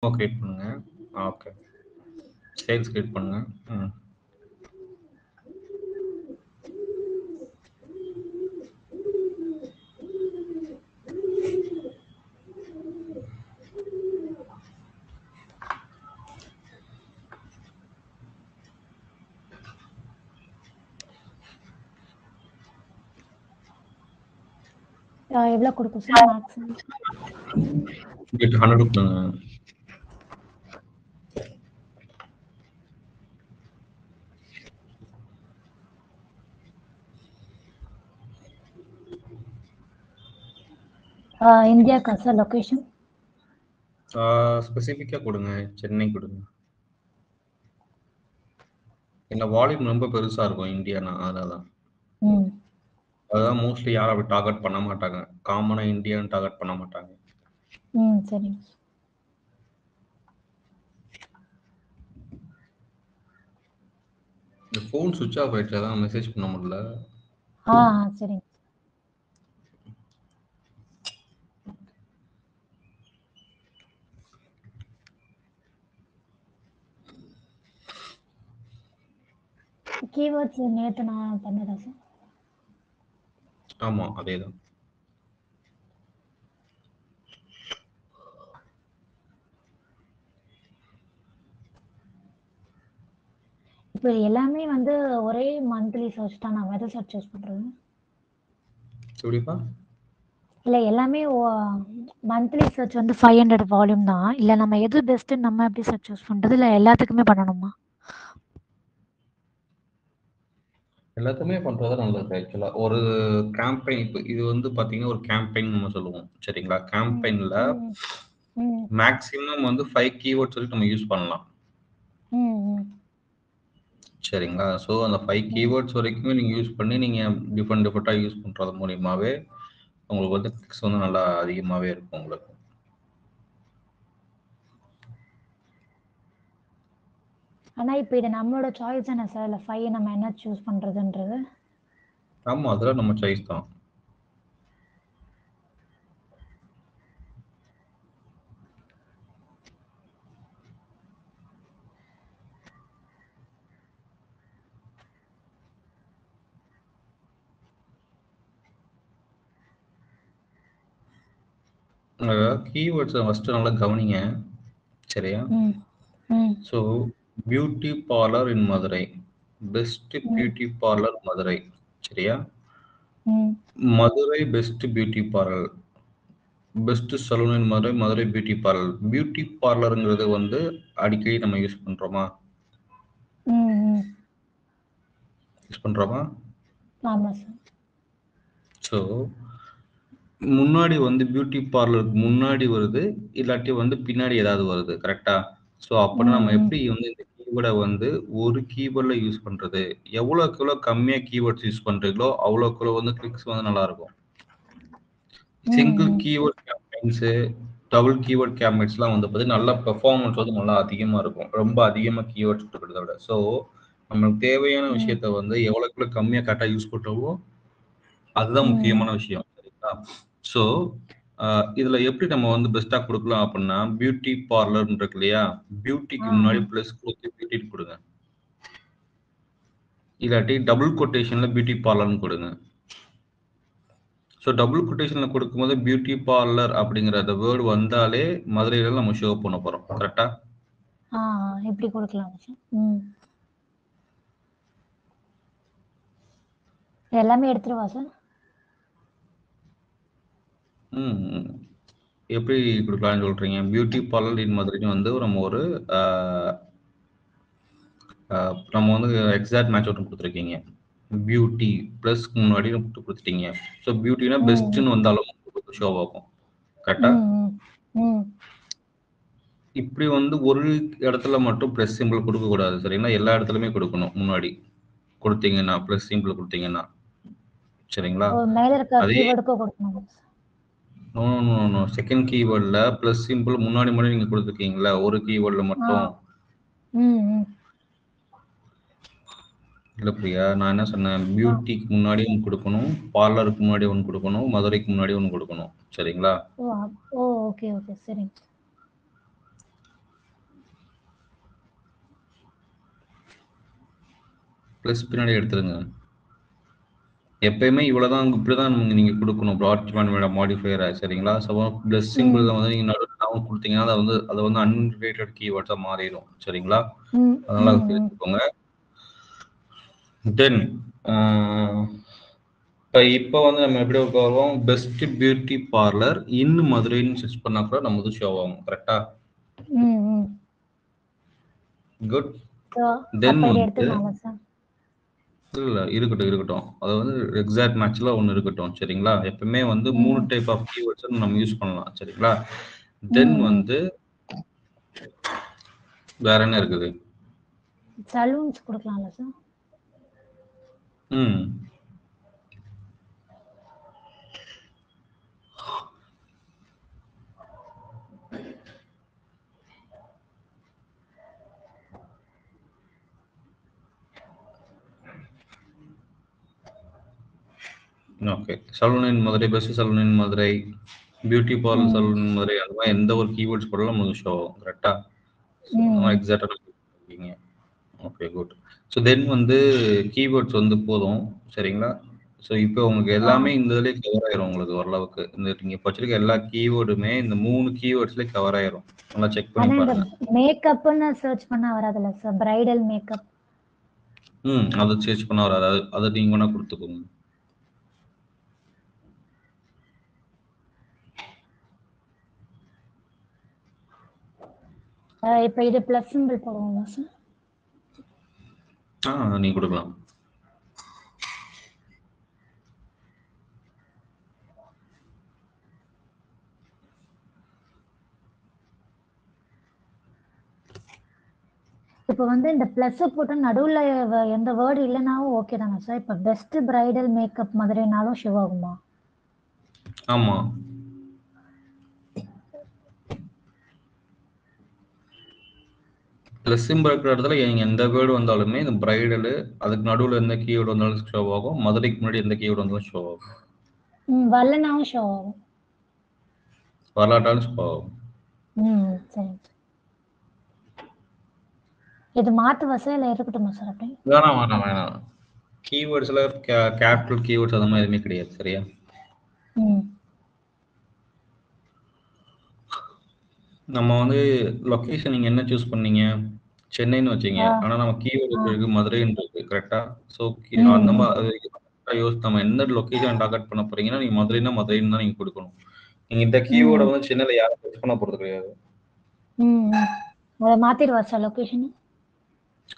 Create பண்ணுங்க. Okay. Sales create பண்ணுங்க. எவ்வளவு கொடுக்கும் சார் மேக்ஸிமம்? 100 கொடுங்க. இந்தியாக்கா சார் லொகேஷன்? ஸ்பெசிஃபிக்கா கொடுங்க. சென்னை கொடுங்க. இந்த வால்யூம் ரொம்ப பெருசா இருக்கும் இந்தியானா, அதனாலதான். அதான் மோஸ்ட்லி யாரும் அப்படி டார்கெட் பண்ண மாட்டாங்க. காமனா இந்தியான்னு டார்கெட் பண்ண மாட்டாங்க. சரி. இந்த ஃபோன் சுவிட்ச் ஆஃப் ஆயிடுச்சு, அதான் மெசேஜ் பண்ண முடியல. சரிங்க. கீவேர்ட்ஸ் நேத்து நான் பண்ணதா சார்? ஆமா, அதேதான். இப்போ எல்லாமே வந்து ஒரே மந்த்லி சர்ச் தான், நான் எதை சர்ச் யூஸ் பண்றது? எப்படிப்பா? இல்ல எல்லாமே மந்த்லி சர்ச் வந்து 500 வால்யூம் தான். இல்ல நம்ம எது பெஸ்ட் நம்ம எப்படி சர்ச் யூஸ் பண்றது, இல்ல எல்லாத்துக்குமே பண்ணணுமா? எல்லாத்துமே பண்றது நல்லது ஆக்சுவலா. ஒரு கேம்பெயின், இப்போ இது வந்து பாத்தீங்கன்னா ஒரு கேம்பெயின் நம்ம சொல்லுவோம், சரிங்களா? கேம்பெயின்ல மேக்ஸிமம் வந்து 5 கீவேர்ட்ஸ் வரைக்கும் நம்ம யூஸ் பண்ணலாம், சரிங்களா? ஸோ அந்த 5 கீவேர்ட்ஸ் வரைக்குமே நீங்க யூஸ் பண்ணி நீங்க டிஃப்ரெண்டா யூஸ் பண்றது மூலியமாவே உங்களுக்கு வந்து கிளிக்ஸ் வந்து நல்லா அதிகமாவே இருக்கும் உங்களுக்கு. ஆனா இப்போ இது நம்மளோட சாய்ஸ் தானே சார், இல்ல 5 நம்ம என்ன சூஸ் பண்றதுன்றது? ஆமா, அதெல்லாம் நம்ம சாய்ஸ் தான். கீவேர்ட்ஸை ஃபர்ஸ்ட் நல்லா கவனிங்க, சரியா? So beauty parlour in Madurai, best beauty parlour Madurai, சரியா? Madurai best beauty parlour, best salon in Madurai, Madurai beauty parlour. Beauty பார்லருங்கிறது வந்து அடிக்கடி நம்ம யூஸ் பண்றோமா? யூஸ் பண்றோமா? ஆமா சார். ஸோ முன்னாடி வந்து பியூட்டி பார்லருக்கு முன்னாடி வருது, இல்லாட்டி வந்து பின்னாடி ஏதாவது வருது, கரெக்டா? ஸோ அப்படின்னா நம்ம எப்படி வந்து இந்த கீவேர்டை வந்து ஒரு கீவேர்ட்ல யூஸ் பண்றது? எவ்வளோக்கு எவ்வளோ கம்மியா கீவேர்ட்ஸ் யூஸ் பண்றீங்களோ அவ்வளோக்கு எவ்வளோ வந்து கிளிக்ஸ் வந்து நல்லா இருக்கும். Single keyword campaigns, double keyword கேம்பெயின்ஸ்லாம் வந்து பார்த்தீங்கன்னா நல்ல பெர்ஃபார்மன்ஸ் வந்து நல்லா அதிகமாக இருக்கும், ரொம்ப அதிகமாக கீவேர்ட்ஸ் இருக்கிறத விட. ஸோ நம்மளுக்கு தேவையான விஷயத்த வந்து எவ்வளோக்கு எவ்வளோ கம்மியாக கரெக்டாக யூஸ் பண்ணுறோமோ அதுதான் முக்கியமான விஷயம், சரிங்களா? ஸோ இதுல எப்படி நம்ம வந்து பெஸ்டா கொடுக்கலாம் அப்படின்னா, பியூட்டி பார்லர் இருக்கு இல்லையா, பியூட்டிக்கு முன்னாடி பிளஸ் கொடுத்து பியூட்டி கொடுங்க, இல்லாட்டி டபுள் கொட்டேஷன்ல பியூட்டி பார்லர்னு கொடுங்க. ஸோ டபுள் கொட்டேஷன்ல கொடுக்கும்போது பியூட்டி பார்லர் அப்படிங்கிற அந்த வேர்டு வந்தாலே மதுரையில நம்ம ஷோ பண்ண போறோம், கரெக்டா? எப்படி கொடுக்கலாம் சார்? எல்லாமே எடுத்துருவா சார்? எப்படி கொடுக்கலாம்னு சொல்றீங்க? பியூட்டி பார்லர் இன் மதுரைக்கு வந்து நம்ம ஒரு நம்ம வந்து எக்ஸாக்ட் மேட்ச் ஒன்று கொடுத்துருக்கீங்க, பியூட்டி பிளஸ் முன்னாடி கொடுத்துட்டீங்க. ஸோ பியூட்டினா பெஸ்ட்னு வந்தாலும் ஷோ ஆகும், கரெக்டா? இப்படி வந்து ஒரு இடத்துல மட்டும் பிளஸ் சிம்பிள் கொடுக்க கூடாது, சரிங்களா? எல்லா இடத்துலயுமே கொடுக்கணும். முன்னாடி கொடுத்தீங்கன்னா பிளஸ் சிம்பிள் கொடுத்தீங்கன்னா, சரிங்களா? மேல இருக்க அதே கீவேர்டுக்கு கொடுக்கணும். நோ செகண்ட் கீவேர்ட்ல பிளஸ் சிம்பிள் முன்னாடி மட்டும் நீங்க கொடுத்துருக்கீங்களா, ஒரு கீவேர்ட்ல மட்டும். இல்லை பிரியா, நான் என்ன சொன்னேன், பியூட்டிக்கு முன்னாடி ஒன்று கொடுக்கணும், பார்லருக்கு முன்னாடி ஒன்று கொடுக்கணும், மதுரைக்கு முன்னாடி ஒன்று கொடுக்கணும், சரிங்களா? ஓகே ஓகே சரிங்க. ப்ளஸ் பின்னாடி எடுத்துருங்க. எப்பயுமே இவ்வளவுதான், இப்படிதான் நீங்க கொடுக்கணும் ப்ராட் மாடிஃபையரை. சரிங்களா? பிளஸ் சிம்பிள் வந்து நீங்க நடுவில் கொடுத்தீங்கன்னா அதை வந்து அன்ரிலேட்டட் கீவேர்ட்ஸா மாறிடும். சரிங்களா? அதனால அதை தெரிஞ்சுக்கோங்க. தென் இப்போ வந்து நம்ம எப்படி வருவோம், பெஸ்ட் பியூட்டி பார்லர் இன் மதுரைன்னு சர்ச் பண்ணா கூட நம்ம வந்து ஷோ ஆகும். கரெக்டா? குட். தென் வந்து இல்ல இருக்கட்டும். அது வந்து எக்ஸாக்ட் மேட்ச்ல ஒன்று இருக்கட்டும். சரிங்களா? எப்பவுமே வந்து 3 டைப் ஆஃப் கீவேர்ட்ஸ் நம்ம யூஸ் பண்ணலாம். சரிங்களா? தென் வந்து வேற என்ன இருக்குது? சலூன்ஸ் கொடுக்கலாம்ல sir? Okay. Salon in Madurai, best salon in Madurai, beauty parlour salon in Madurai, அந்த மாதிரி எந்த ஒரு கீவேர்ட்ஸ் போடலாம் நமக்கு ஷோ ஆகும். கரெக்டா? எக்ஸாக்டா இருக்கீங்க. Okay, good. ஸோ தென் வந்து கீவேர்ட்ஸ் வந்து போதும். சரிங்களா? ஸோ இப்போ உங்களுக்கு எல்லாமே இந்த இதுலேயே கவர் ஆயிரும். உங்களுக்கு ஓரளவுக்கு இந்த நீங்க வச்சிருக்க எல்லா கீவேர்டுமே இந்த 3 கீவேர்ட்ஸ்லேயே கவர் ஆயிரும். நல்லா செக் பண்ணி பாருங்க. மேக்கப்னு சர்ச் பண்ணா வராதுல்ல சார்? Bridal makeup. அதை சர்ச் பண்ண வராது. அதை நீங்க வேணா கொடுத்துக்கோங்க. இப்போ இது பிளஸ் சிம்பிள் போடுவோமா சார்? நீங்க கொடுக்கலாம். இப்போ வந்து இந்த பிளஸ் போட்டு நடுவுல எந்த வேர்டு இல்லைனாலும் ஓகே தானே சார்? இப்போ பெஸ்ட் பிரைடல் மேக்கப் மதுரைனாலும் ஷோ ஆகுமா? ஆமா. பிளஸ் சிம்பிள் இருக்கிற இடத்துல எந்த வேர்டு வந்தாலுமே இந்த பிரைடல் அதுக்கு நடுவில் எந்த கீவேர்டு வந்தாலும் ஷோ ஆகும். மதுரைக்கு முன்னாடி எந்த கீவேர்டு வந்தாலும் ஷோ ஆகும். வரலனாலும் ஷோ ஆகும். வரலாட்டாலும் ஷோ ஆகும். சரி. இது மாத்து வசையில இருக்கட்டுமா சார்? அப்படி வேணாம். கீவேர்ட்ஸ்ல கேபிட்டல் கீவேர்ட்ஸ் அந்த மாதிரி எதுவுமே கிடையாது. சரியா? நம்ம வந்து லொகேஷன் நீங்க என்ன சூஸ் பண்ணீங்க? சென்னைன்னு வச்சீங்க. ஆனா நம்ம கீவேர்டு இருக்கு மதுரைன்னு இருக்கு. கரெக்டா? ஸோ அந்த மாதிரி நம்ம எந்த லொகேஷன் டார்கெட் பண்ண போறீங்கன்னா நீங்க மதுரைன்னா மதுரைன்னு தான் நீங்க கொடுக்கணும். நீங்க இந்த கீவேர்டை வந்து சென்னையில யாரும் சர்ச் பண்ண போறது கிடையாது. அதை மாத்திடுவா சார் லொகேஷன்?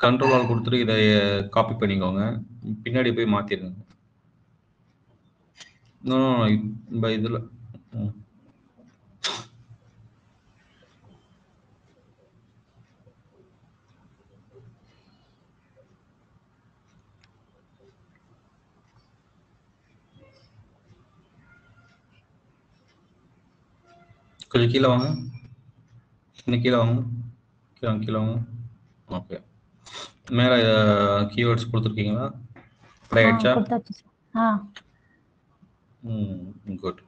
கண்ட்ரோல் ஆல் கொடுத்துட்டு இதை காப்பி பண்ணிக்கோங்க. பின்னாடி போய் மாத்திருங்க. இதுல கொஞ்சம் கீழே வாங்க. கீழே வாங்க. ஓகே. மேல கீவேர்ட்ஸ் கொடுத்துருக்கீங்களா? குட்.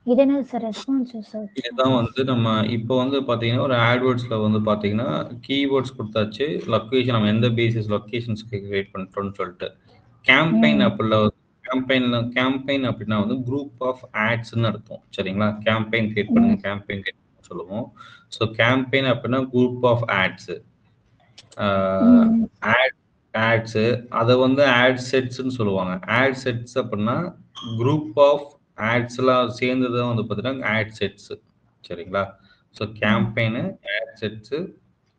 இது என்ன சார் ரெஸ்பான்சிவ் சர்ச்? இதுதான் வந்து நம்ம இப்போ வந்து பாத்தீங்கன்னா ஒரு ஆட்வர்ட்ஸ்ல வந்து பாத்தீங்கன்னா கீவேர்ட்ஸ் கொடுத்தாச்சு. லொகேஷன் நம்ம எந்த பேசிஸ் லொகேஷன்ஸ்க்கு கிரியேட் பண்றோம்னு சொல்லிட்டு கேம்பெயின் கேம்பெயின் அப்படின்னா வந்து குரூப் ஆஃப் ஆட்ஸ்ன்னு அர்த்தம். சரிங்களா? கேம்பெயின் கிரியேட் பண்ணுங்க சொல்லுவோம். ஸோ கேம்பெயின் அப்படின்னா குரூப் ஆஃப் ஆட்ஸ். ஆட்ஸ் அதை வந்து ஆட் செட்ஸ்ன்னு சொல்லுவாங்க. ஆட் செட்ஸ் அப்படின்னா குரூப் ஆஃப் ஆட்ஸ்லாம் சேர்ந்ததான் வந்து பார்த்தீங்கன்னா ஆட் செட்ஸ். சரிங்களா? ஸோ கேம்பெயின், ஆட் செட்ஸ்,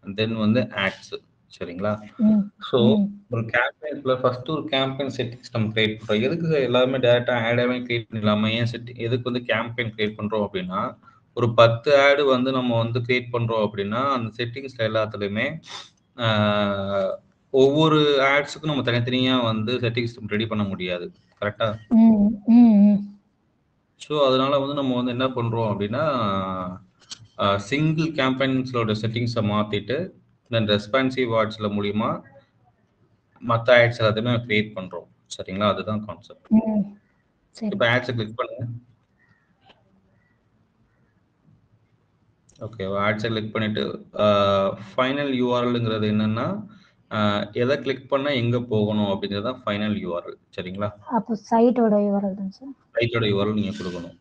தென் வந்து ஆட்ஸ். சரிங்களா? ஸோ ஒரு கேம்பெயின்ல ஃபர்ஸ்ட் ஒரு கேம்பெயின் செட்டிங்ஸ் நம்ம கிரியேட் பண்றோம். எதுக்கு எல்லாருமே டைரக்டா ஆடாவே கிரியேட் பண்ணிடலாமா? ஏன் எதுக்கு வந்து கேம்பெயின் கிரியேட் பண்றோம் அப்படின்னா ஒரு 10 ஆடு வந்து நம்ம வந்து கிரியேட் பண்றோம் அப்படின்னா அந்த செட்டிங்ஸ்ல எல்லாத்துலயுமே ஒவ்வொரு ஆட்ஸுக்கும் நம்ம தனித்தனியா வந்து செட்டிங்ஸ் ரெடி பண்ண முடியாது. கரெக்டா? ஸோ அதனால வந்து நம்ம வந்து என்ன பண்றோம் அப்படின்னா சிங்கிள் கேம்பெயின்ஸோட செட்டிங்ஸை மாத்திட்டு தென் ரெஸ்பான்சிவ் ஆட்ஸ்ல மூலியமா மற்ற ஆட்ஸ் எல்லாத்தையுமே கிரியேட் பண்றோம். சரிங்களா? அதுதான் கான்செப்ட். இப்போ ஆட்ஸை கிளிக் பண்ணுங்க. ஓகே, ஆட்ஸை கிளிக் பண்ணிட்டு ஃபைனல் யூஆர்எல்ங்கிறது என்னன்னா எதை கிளிக் பண்ணால் எங்கே போகணும் அப்படிங்கிறது தான் ஃபைனல் யூஆர்எல். சரிங்களா? அப்போ சைட்டோட யூஆர்எல் தான் சார். சைட்டோட யூஆர்எல் நீங்கள் கொடுக்கணும்.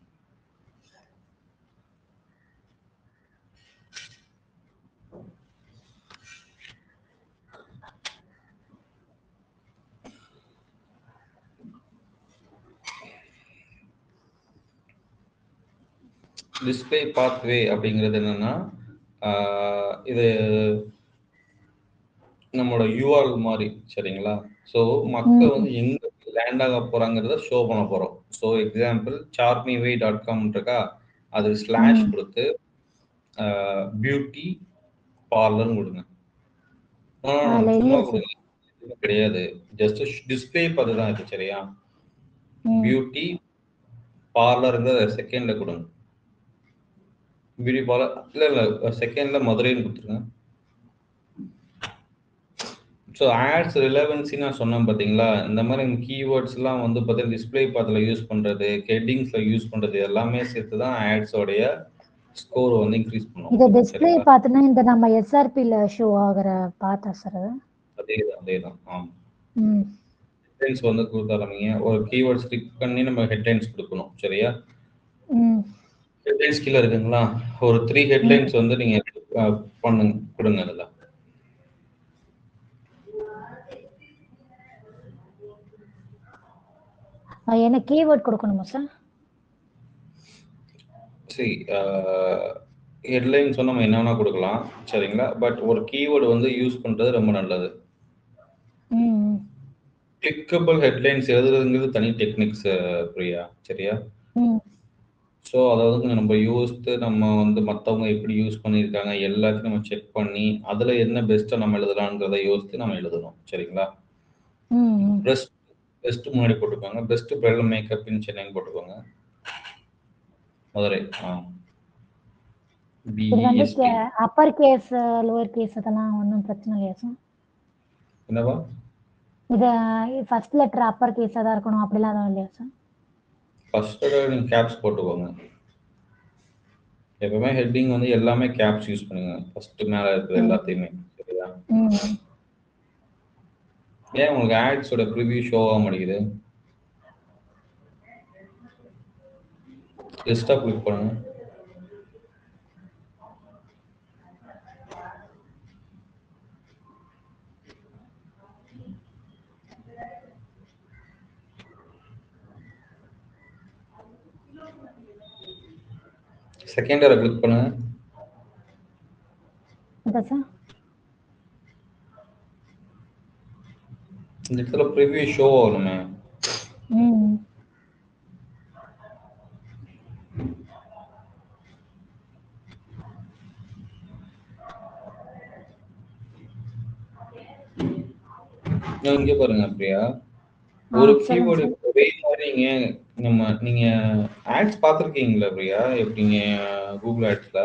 டிஸ்பிளே பாத்வே அப்படிங்கிறது என்னன்னா, இது நம்மளோட யூஆர்எல் மாதிரி. சரிங்களா? ஸோ மக்கள் வந்து எங்க லேண்ட் ஆக போறாங்கிறத ஷோ பண்ண போறோம். ஸோ எக்ஸாம்பிள் charmyway.com இருக்கா, அது ஸ்லாஷ் கொடுத்து பியூட்டி பார்லர்னு கொடுங்க. சும்மா கொடுங்க, கிடையாது, ஜஸ்ட் டிஸ்பிளே பார்த்து தான் இருக்கு. சரியா? பியூட்டி பார்லருங்கிற செகண்ட்ல கொடுங்க. பியூட்டி பார்லர் இல்ல செகண்ட்ல மதுரைன்னு கொடுத்துருங்க. ஸோ ஆட்ஸ் ரிலவன்சி நான் சொன்னேன் பார்த்தீங்களா, இந்த மாதிரி கீவேர்ட்ஸ்லாம் வந்து பார்த்தீங்கன்னா டிஸ்பிளே பாத்தில் யூஸ் பண்ணுறது, ஹெட்டிங்ஸில் யூஸ் பண்ணுறது எல்லாமே சேர்த்து தான் ஆட்ஸோடைய ஸ்கோர் வந்து இன்க்ரீஸ் பண்ணுவோம். இது டிஸ்பிளே பார்த்தனா இந்த நம்ம எஸ்ஆர்பியில் ஷோ ஆகிற பார்த்தா சார்? அதேதான். ஆமாம். ஹெட்லைன்ஸ் வந்து கொடுத்தாலுமே ஒரு கீவேர்ட்ஸ் கிளிக் பண்ணி நம்ம ஹெட்லைன்ஸ் கொடுக்கணும். சரியா? ஹெட்லைன்ஸ் கீழே இருக்குங்களா, ஒரு 3 ஹெட்லைன்ஸ் வந்து நீங்கள் பண்ணுங்க, கொடுங்க. அதில் என்ன கீவேர்ட் கொடுக்கணுமா சார்? சரி, ஹெட்லைன்ஸ் வந்து நம்ம என்ன கொடுக்கலாம். சரிங்களா? பட் ஒரு கீவேர்டு வந்து யூஸ் பண்ணுறது ரொம்ப நல்லது. கிளிக்கபிள் ஹெட்லைன்ஸ் எழுதுறதுங்கிறது தனி டெக்னிக்ஸ் பிரியா. சரியா? ஸோ அதை வந்து நம்ம யோசித்து நம்ம வந்து மற்றவங்க எப்படி யூஸ் பண்ணியிருக்காங்க எல்லாத்தையும் நம்ம செக் பண்ணி அதில் என்ன பெஸ்ட்டாக நம்ம எழுதலாங்கிறத யோசித்து நம்ம எழுதணும். சரிங்களா? பெஸ்ட் முன்னாடி போட்டுக்கோங்க. பெஸ்ட் பிரைடல் மேக்கப் இன் சென்னைன்னு போட்டுக்கோங்க. Madurai. Upper case lower case அதெல்லாம் ஒன்றும் பிரச்சனை இல்லையா சார்? என்னவா? இது ஃபர்ஸ்ட் லெட்டர் அப்பர் கேஸாக தான் இருக்கணும் அப்படிலாம் எதுவும் இல்லையா சார்? ஃபர்ஸ்ட் லெட்டர் நீங்கள் கேப்ஸ் போட்டுக்கோங்க. எப்பவுமே ஹெட்டிங் வந்து எல்லாமே கேப்ஸ் யூஸ் பண்ணுங்க. ஃபர்ஸ்ட் மேலே இருக்கிறது எல்லாத்தையுமே. சரியா? ஏன் உங்களுக்கு ஆட்ஸோட ப்ரிவியூ ஷோ ஆக மாட்டேங்குது? லிஸ்ட்டாக கிளிக் பண்ணுங்க. செகண்ட் ஏரை கிளிக் பண்ணுங்க. இந்த இடத்துல ப்ரிவியூ ஷோ ஆகணுமே. இங்க பாருங்க பிரியா, ஒரு கீவேர்டு ஒரே மாதிரி நீங்க ஆட்ஸ் பார்த்துருக்கீங்களா பிரியா? எப்படிங்க கூகுள் ஆட்ஸ்ல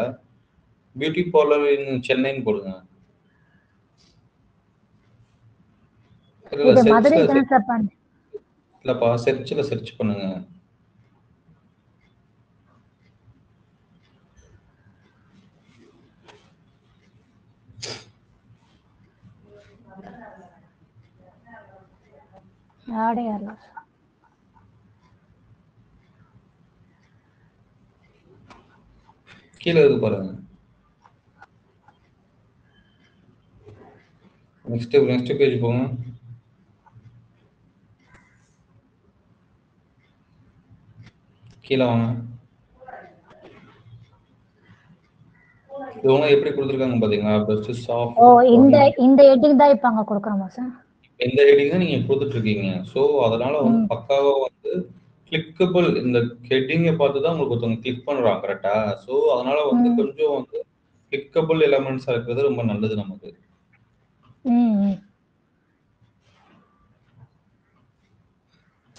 பியூட்டி பார்லர் இன் சென்னைன்னு போடுங்க. இல்லப்பா, சர்ச்ல சர்ச் பண்ணுங்க. கீழே இருக்கு பாருங்க. நெக்ஸ்ட் பேஜ் போங்க. கீழே வாங்க. இவங்க எப்படி கொடுத்துருக்காங்க பாத்தீங்களா? Best soft. இந்த ஹெட்டிங் தான் இப்ப அங்க கொடுக்கணுமா சார்? இந்த ஹெட்டிங் தான் நீங்க கொடுத்துட்டு இருக்கீங்க. சோ அதனால வந்து பக்காவா வந்து கிளிக்கபிள் இந்த ஹெட்டிங்கை பார்த்து தான் உங்களுக்கு ஒருத்தவங்க கிளிக் பண்றாங்க. கரெக்டா? சோ அதனால வந்து கொஞ்சம் வந்து கிளிக்கபிள் எலிமெண்ட்ஸா இருக்கிறது ரொம்ப நல்லது நமக்கு.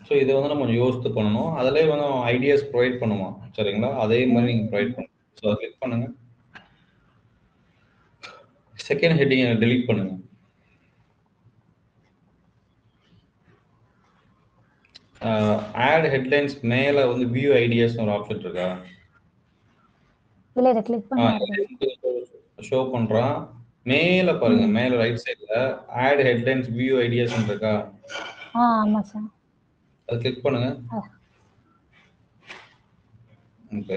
ஸோ இதை வந்து நம்ம யோசித்து பண்ணணும். அதிலே வந்து ஐடியாஸ் ப்ரொவைட் பண்ணுவோம். சரிங்களா? அதே மாதிரி நீங்கள் ப்ரொவைட் பண்ணணும். ஸோ அதை கிளிக் பண்ணுங்க. செகண்ட் ஹெட்டிங்கை டெலீட் பண்ணுங்க. ஆட் ஹெட்லைன்ஸ் மேலே வந்து வியூ ஐடியாஸ் ஒரு ஆப்ஷன் இருக்கா? இல்லை, இதை கிளிக் பண்ணி ஷோ பண்ணுறான். மேல பாருங்க, மேல ரைட் சைடுல ஆட் ஹெட்லைன்ஸ் வியூ ஐடியாஸ் இருக்கா? ஆமா சார். அது கிளிக் பண்ணுங்க.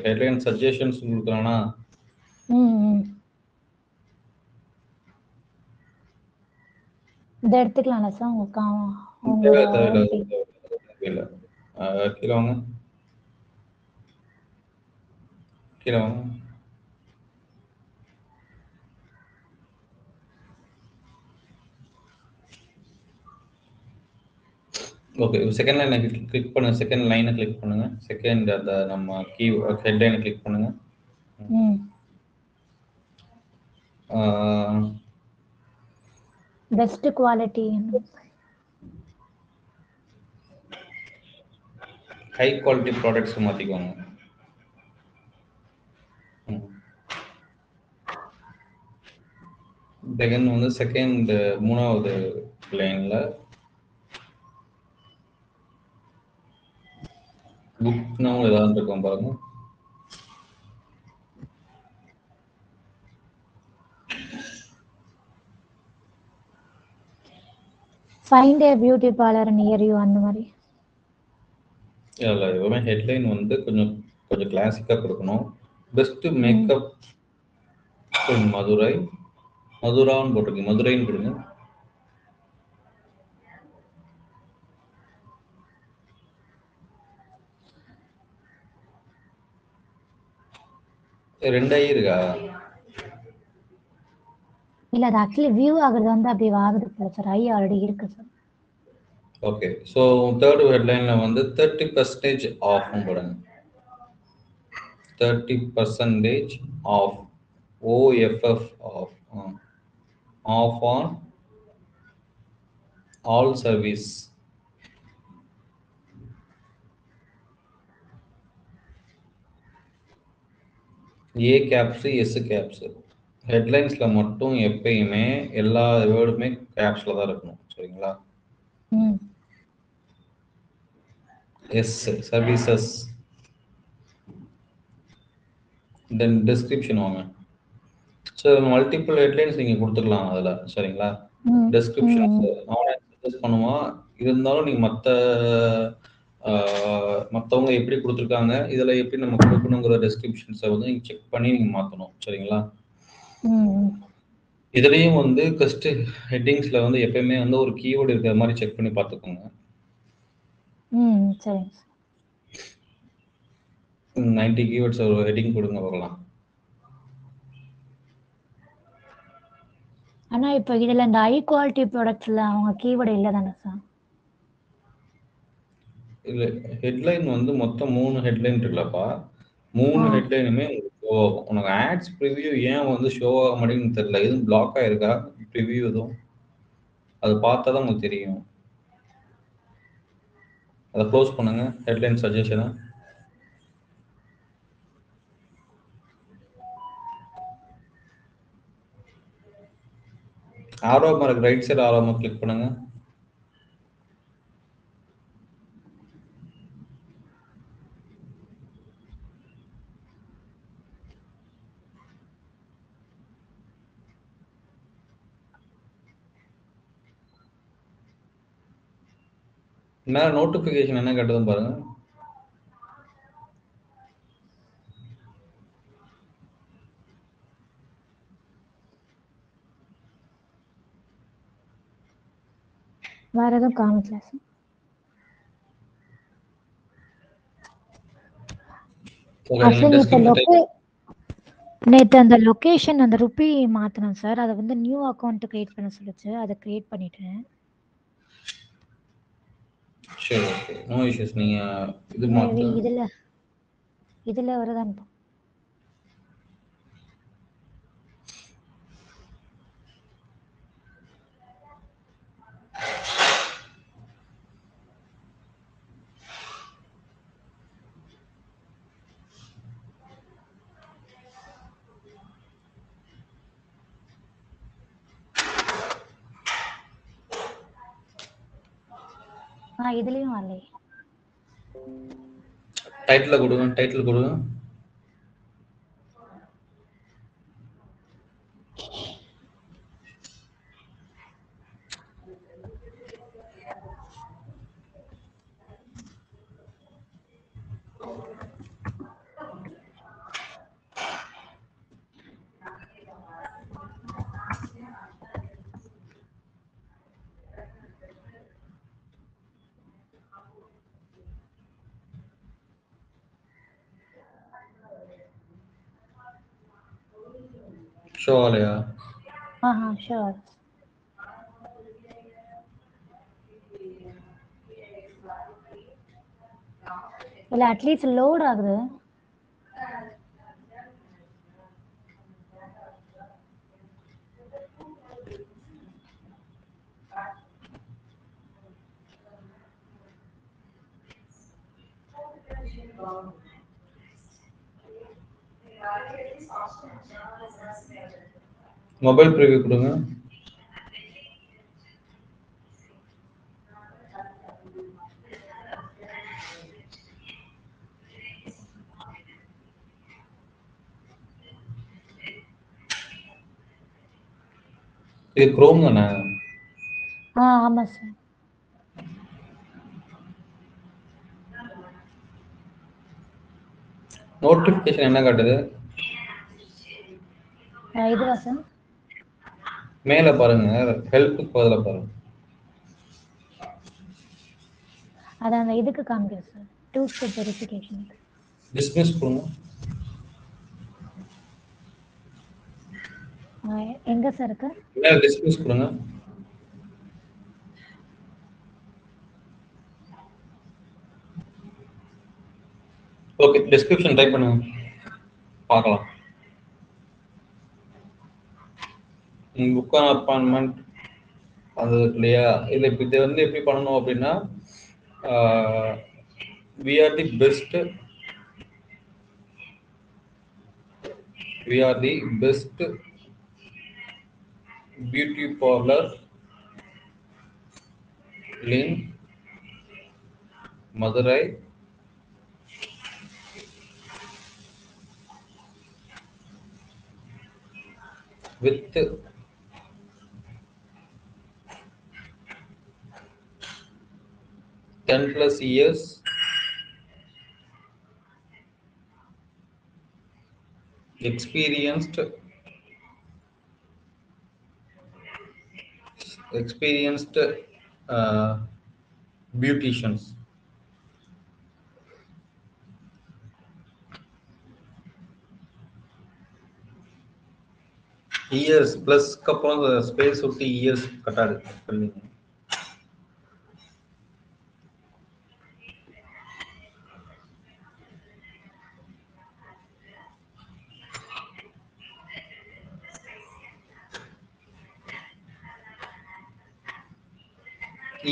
ஹெட்லைன் சஜஷன்ஸ் கொடுக்குறானா? இதை எடுத்துக்கலாம்ல சார் உங்களுக்கு இல்ல கீழே வாங்க, கீழே வாங்க. ஓகே, செகண்ட் லைனை கிளிக் பண்ணுங்க. செகண்ட் லைனை கிளிக் பண்ணுங்க. செகண்ட் அந்த நம்ம கீ ஹெட்லைனை கிளிக் பண்ணுங்க. Best quality, high quality products மாத்திக்கோங்க. செகண்ட் வந்து செகண்ட் மூணாவது லைன்ல புக் நவ் ஏதாவது இருக்கும் பாருங்க. Find a beauty parlour near you அந்த மாதிரி. இல்லை, எப்பவுமே ஹெட்லைன் வந்து கொஞ்சம் கொஞ்சம் கிளாசிக்காக கொடுக்கணும். பெஸ்ட் மேக்கப் மதுரை, மதுரான்னு போட்டிருக்கீங்க, மதுரைன்னு கொடுங்க. ரெண்டாயி இருக்கா? இல்ல, அது ஆக்சுவலி வியூ ஆகுறது வந்து அப்படி ஆகுது சார். ஐ ஆல்ரெடி இருக்கு சார். ஓகே, ஸோ தேர்ட் ஹெட்லைன்ல வந்து 30% ஆஃப் போடுங்க. 30% off, OFF off, off on all service. A caps, S caps. ஹெட்லைன்ஸ்ல மட்டும் எப்பயுமே எல்லா வேர்டுமே கேப்ஸ்ல தான் இருக்கணும், சரிங்களா? எஸ் சர்வீசஸ், தென் டிஸ்கிரிப்ஷன் வாங்க. ஸோ மல்டிபிள் ஹெட்லைன்ஸ் நீங்கள் கொடுத்துக்கலாம் அதில், சரிங்களா? டிஸ்கிரிப்ஷன்ஸ் அவனே சஜஸ்ட் பண்ணுவான். இருந்தாலும் நீங்கள் மற்றவங்க எப்படி கொடுத்துருக்காங்க, இதில் எப்படி நம்ம கொடுக்கணுங்கிற டிஸ்கிரிப்ஷன்ஸை வந்து நீங்கள் செக் பண்ணி நீங்கள் மாற்றணும், சரிங்களா? இதுலேயும் வந்து ஃபர்ஸ்ட் ஹெட்டிங்ஸில் வந்து எப்பயுமே வந்து ஒரு கீவேர்டு இருக்கிற மாதிரி செக் பண்ணி பார்த்துக்கோங்க. சரிங்க. 90 கீவேர்ட்ஸ் ஒரு ஹெட்டிங் கொடுங்க பார்க்கலாம். ஆனா இப்போ இதுல இந்த ஹை குவாலிட்டி ப்ராடக்ட்ஸ்ல அவங்க கீவேர்டு இல்ல தானே சார்? இல்ல, ஹெட்லைன் வந்து மொத்தம் 3 ஹெட்லைன் இருக்குல்லப்பா. 3 ஹெட்லைனுமே உங்களுக்கு ஷோ ஆகும். உனக்கு ஆட்ஸ் ப்ரிவியூ ஏன் வந்து ஷோ ஆக மாட்டேங்குன்னு தெரியல. எதுவும் பிளாக் ஆயிருக்கா ப்ரிவியூ எதுவும்? அது பார்த்தா தான் உங்களுக்கு தெரியும். அதை க்ளோஸ் பண்ணுங்க, ஹெட்லைன் சஜஷனை. Arrow mark right side arrow mark click பண்ணுங்க. மேல நோட்டிபிகேஷன் என்ன கேட்டதுன்னு பாருங்க. வேற எதுவும் காமிக்கல சார். நேற்று அந்த லொகேஷன் அந்த ருப்பி மாத்தினேன் சார். அதை வந்து நியூ அக்கௌண்ட் கிரியேட் பண்ண சொல்லுச்சு. அதை கிரியேட் பண்ணிட்டேன். சரி, ஓகே, நோ இஷ்யூஸ். நீங்க இது மாத்து. இதுல வருதான். இதுலயும் வரல. டைட்டில் கொடுங்க, டைட்டில் கொடுங்க. ஷோ ஆலையா? ஷூர். இல்ல அட்லீஸ்ட் லோட் ஆகுது. மொபைல் ப்ரிவ்யூ கொடுங்க. இது குரோம் தானே? ஆமா சார். நோட்டிஃபிகேஷன் என்ன காட்டுது? இதுவா சார்? மேல பாருங்க, ஹெல்ப்புக்கு பதிலா பாருங்க. அது அந்த இதுக்கு காமிக்குது சார், 2 ஸ்டெப் வெரிஃபிகேஷனுக்கு. டிஸ்மிஸ் கொடுங்க. எங்க சார் இருக்கு? மேல டிஸ்மிஸ் கொடுங்க. ஓகே, டிஸ்கிரிப்ஷன் டைப் பண்ணுங்க, பார்க்கலாம். புக் ஆன் அப்பாயின்மெண்ட் அது இல்லையா? இது வந்து எப்படி பண்ணணும் அப்படின்னா, we are the best beauty parlor in Madurai with 10+ years experienced beauticians. Years பிளஸ்க்கு அப்புறம் ஸ்பேஸ் விட்டு இயர்ஸ் கட்டாது ஸ்பெல்லிங்.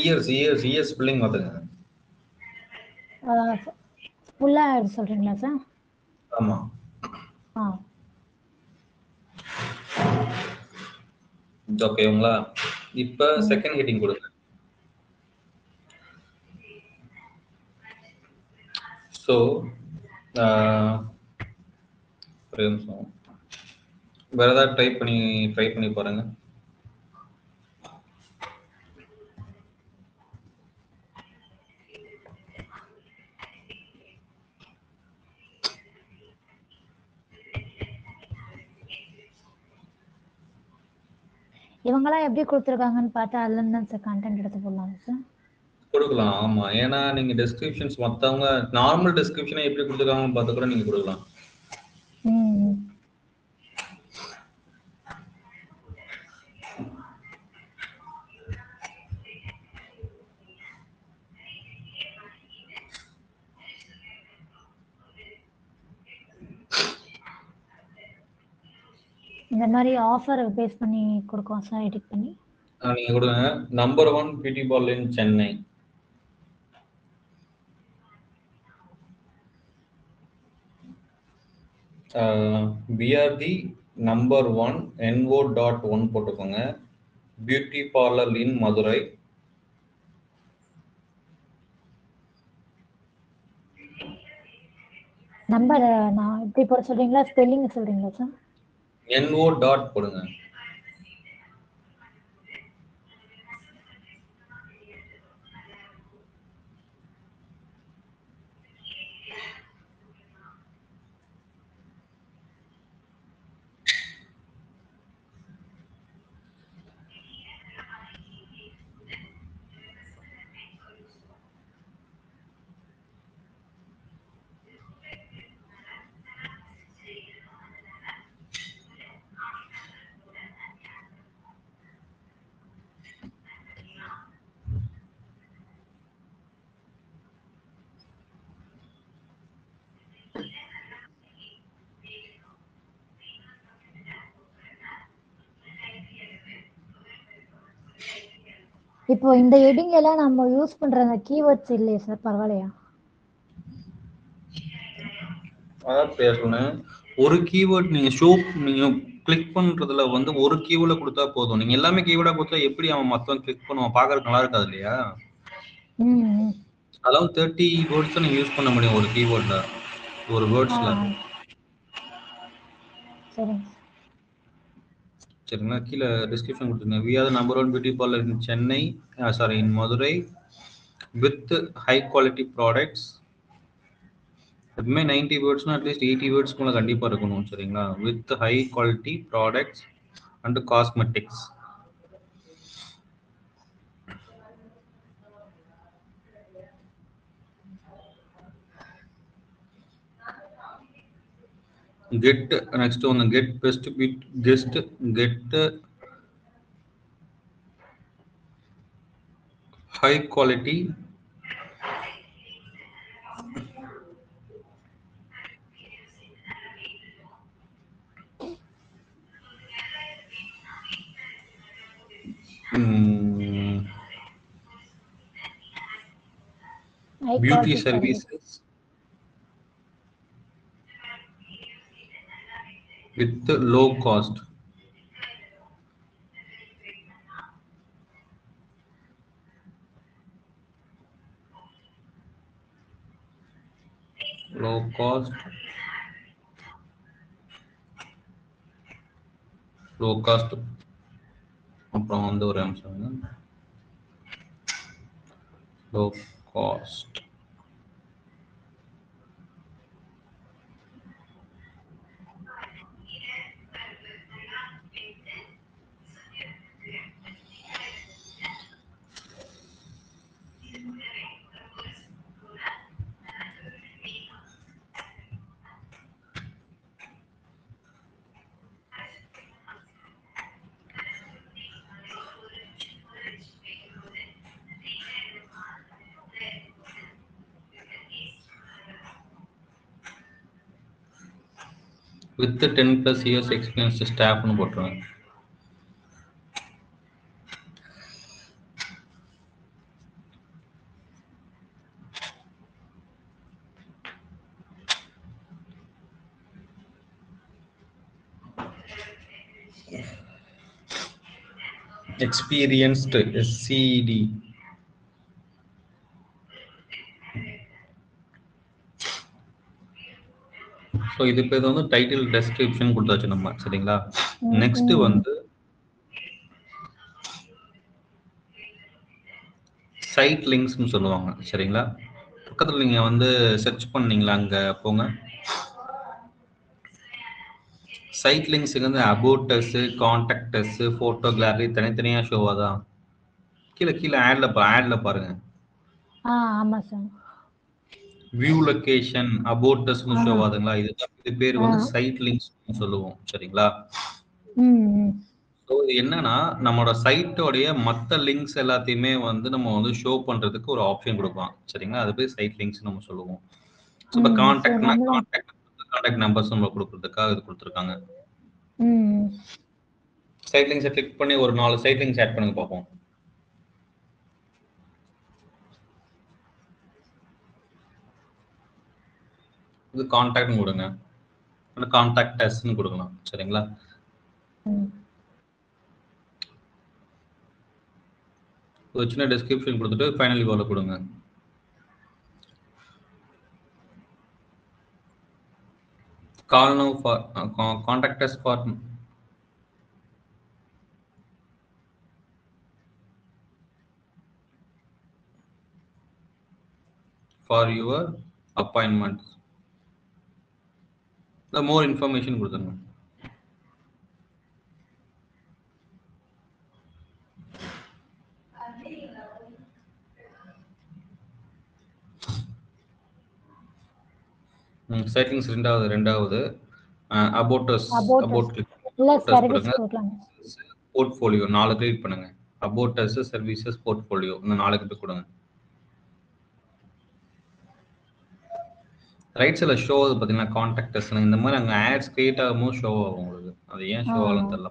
இயர்ஸ் ஸ்பெல்லிங் மாத்துங்க. ஃபுல்லா சொல்றீங்களா சார்? ஆமா. ஓகேங்களா? இப்ப செகண்ட் ஹெட்டிங் கொடுங்க. ஸோ ஒரு நிமிஷம், வேற ஏதாவது ட்ரை பண்ணி பாருங்க. இவங்கெல்லாம் எப்படி கொடுத்துருக்காங்கன்னு பார்த்தா அதுல இருந்து தான் சார் கண்டென்ட் எடுத்து போடலாம் சார். கொடுக்கலாம், ஆமா. ஏன்னா நீங்க டெஸ்கிரிப்ஷன்ஸ் மத்தவங்க நார்மல் டெஸ்கிரிப்ஷனை எப்படி கொடுத்துருக்காங்கன்னு பார்த்து கூட நீங்க கொடுக்கலாம். இந்த மாதிரி ஆஃபர் பேஸ் பண்ணி கொடுக்குவோம் சார், எடிட் பண்ணி. நீங்க கொடுங்க, number 1 beauty parlour in Chennai. we are the number 1 NO.1 போட்டுக்கோங்க, beauty parlour in Madurai. Number நான் இப்படி போட சொல்றீங்களா, ஸ்பெல்லிங் சொல்றீங்களா சார்? NO டாட் போடுங்க. இப்போ இந்த ஹெட்டிங் எல்லாம் நம்ம யூஸ் பண்ற அந்த கீவேர்ட்ஸ் இல்லையே சார், பரவாயில்லையா? அதான் பேசுறேன். ஒரு கீவேர்ட் நீங்க கிளிக் பண்றதுல வந்து ஒரு கீவேர்ட கொடுத்தா போதும். நீங்க எல்லாமே கீவேர்டா கொடுத்தா எப்படி அவன் மத்தவன் கிளிக் பண்ணுவான்? பார்க்கறதுக்கு நல்லா இருக்காது இல்லையா? ம். அதாவது 30 வேர்ட்ஸ் தான் நீங்க யூஸ் பண்ண முடியும் ஒரு கீவேர்ட்ல, ஒரு வேர்ட்ஸ்ல. சரிங்க. சரிங்களா? கீழே டிஸ்கிரிப்ஷன் கொடுத்துருங்க. We are number 1 beauty parlour in Chennai, sorry in Madurai, with high quality products. எப்பவுமே 90 வேர்ட்ஸ்னா அட்லீஸ்ட் 80 வேர்ட்ஸ்க்குள்ள கண்டிப்பா இருக்கணும். சரிங்களா? With high quality products and cosmetics. Get next one, get best bit guest get high quality High beauty quality services with low cost. Low cost, low cost. அப்புறம் வந்து ஒரு அம்சம் low cost. With the 10+ years experience staff னு போட்டுருவேன். Experienced SCD. So இது பேர் வந்து title description கொடுத்தாச்சு நம்ம. சரிங்களா? நெக்ஸ்ட் வந்து சைட் லிங்க்ஸ்னு சொல்லுவாங்க. சரிங்களா? பக்கத்தில் நீங்கள் வந்து சர்ச் பண்ணீங்களா? அங்கே போங்க. சைட் லிங்க்ஸுக்கு வந்து about us, contact us, photo gallery தனித்தனியாக ஷோ ஆதான். கீழே கீழே ஆட்ல பாருங்க. ஆமா சார். வியூ லொகேஷன், அபவுட் அஸ்னு ஷோ ஆகுதுங்களா? இது பேர் வந்து சைட் லிங்க்ஸ் சொல்லுவோம். சரிங்களா? ஸோ இது என்னன்னா நம்மளோட சைட்டோடைய மற்ற லிங்க்ஸ் எல்லாத்தையுமே வந்து நம்ம வந்து ஷோ பண்றதுக்கு ஒரு ஆப்ஷன் கொடுக்கலாம். சரிங்களா? அது பேர் சைட் லிங்க்ஸ் நம்ம சொல்லுவோம். ஸோ இப்போ கான்டாக்ட் நம்பர்ஸ் நம்ம கொடுக்கறதுக்காக இது கொடுத்துருக்காங்க. சைட் லிங்க்ஸை கிளிக் பண்ணி ஒரு 4 சைட் லிங்க்ஸ் ஆட் பண்ணுங்க பார்ப்போம். இது கான்டாக்ட்னு கொடுங்க, கான்டாக்ட் அஸ்னு கொடுக்கலாம். சரிங்களா? ஒரு சின்ன டிஸ்கிரிப்ஷன் கொடுத்துட்டு ஃபைனல் யூஆர்எல் கொடுங்க. Call now for contact us for your appointment. More information கொடுத்துருங்க. செட்டிங்ஸ் ரெண்டாவது அபவுட் அஸ், அபவுட் கொடுங்க. போர்ட்ஃபோலியோ 4 கிளிக் பண்ணுங்க. அபவுட் அஸ், சர்வீசஸ், போர்ட்ஃபோலியோ இந்த 4 கிட்ட கொடுங்க. ரைட் சைடில் ஷோ ஆகுது பார்த்தீங்கன்னா கான்டாக்ட் அஸ். இந்த மாதிரி அங்கே ஆட்ஸ் கிரியேட் ஆகும்போது ஷோ ஆகும் உங்களுக்கு. அது ஏன் ஷோ ஆகும்னு தெரியல.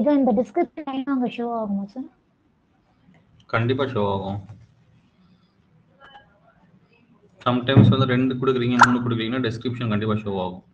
இது இந்த டிஸ்கிரிப்ஷன் அங்க ஷோ ஆகுமா சார்? கண்டிப்பா ஷோ ஆகும். சம்டைம்ஸ் வந்து 2 குடுக்குறீங்க, 3 குடுக்குறீங்கன்னா டிஸ்கிரிப்ஷன் கண்டிப்பா ஷோ ஆகும்.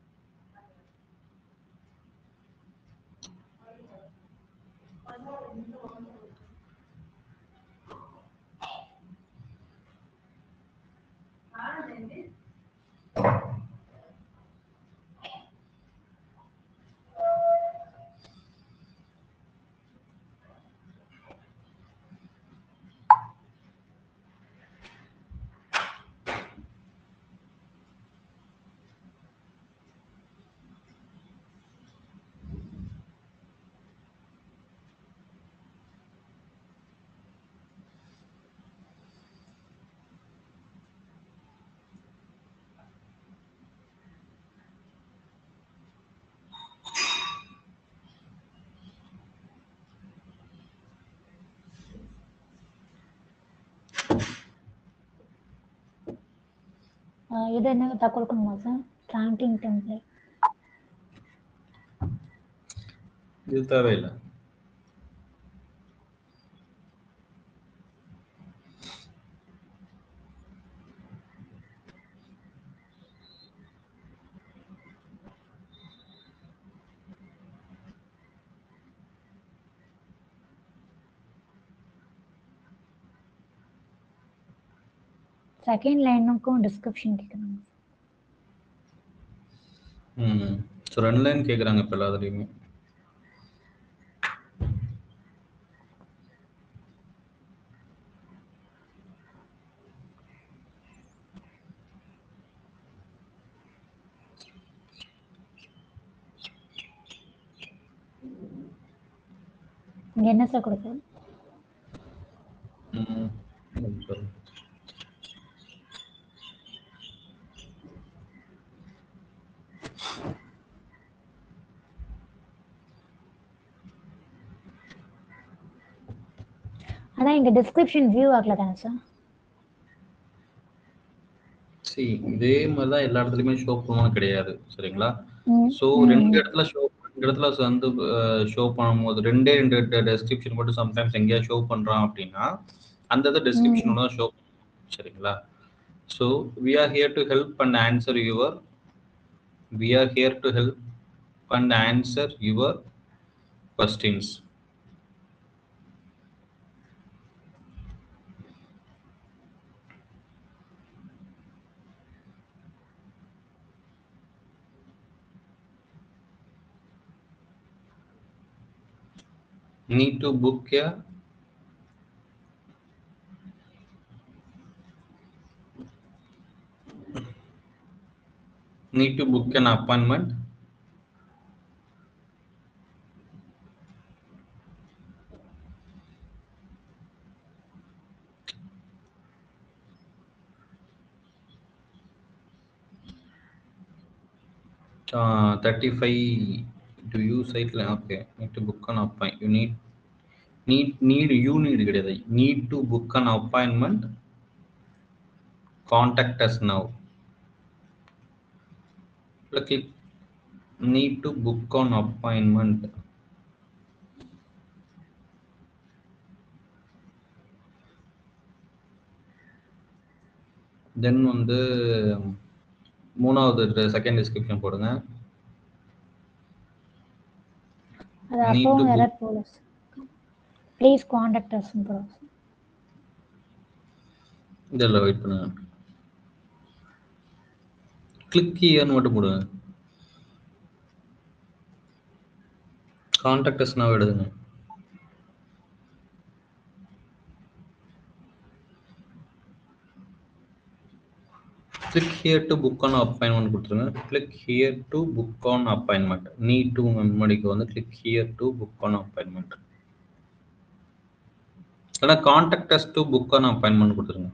இது என்ன கொடுக்கணுமா சார்? Tracking template. இது தேவையில்லை. செகண்ட் லைனுக்கும் டிஸ்கிரிப்ஷன் கேட்குறாங்க. ஸோ 2 லைன் கேட்குறாங்க இப்போ எல்லாத்துலேயுமே. இங்க என்ன சார் கொடுக்குறது? சரி. அதான் இங்க டிஸ்கிரிப்ஷன் வியூ ஆகல தானே சார்? சரி, இதே மாதிரி தான் எல்லா இடத்துலையுமே ஷோ பண்ணணும்னு கிடையாது, சரிங்களா? ஸோ 2 இடத்துல வந்து ஷோ பண்ணும்போது 2 டெஸ்கிரிப்ஷன் மட்டும் சம்டைம்ஸ் எங்கேயா ஷோ பண்ணுறான் அப்படின்னா அந்த இது டெஸ்கிரிப்ஷன் தான் ஷோ பண்ணும், சரிங்களா? So we are here to help and answer your questions. Need to book an appointment. Uh, 35 to use site. Okay, need to book an appointment. You need to book an appointment. Contact us now. Click need to book an appointment. Then வந்து மூணாவது second description போடுங்க. அது அப்பவும் error போல. Please contact us போடுங்க. இதெல்லாம் wait பண்ணுங்க. Click ஹியர்னு மட்டும் போடுங்க. காண்டாக்ட் அஸ் நவ் எடுங்க. Click here to book on appointment கொடுத்துருங்க. Click here to book on appointment. Need to முன்னாடிக்கு வந்து click here to book on appointment. இல்லைனா contact us to book on appointment கொடுத்துருங்க.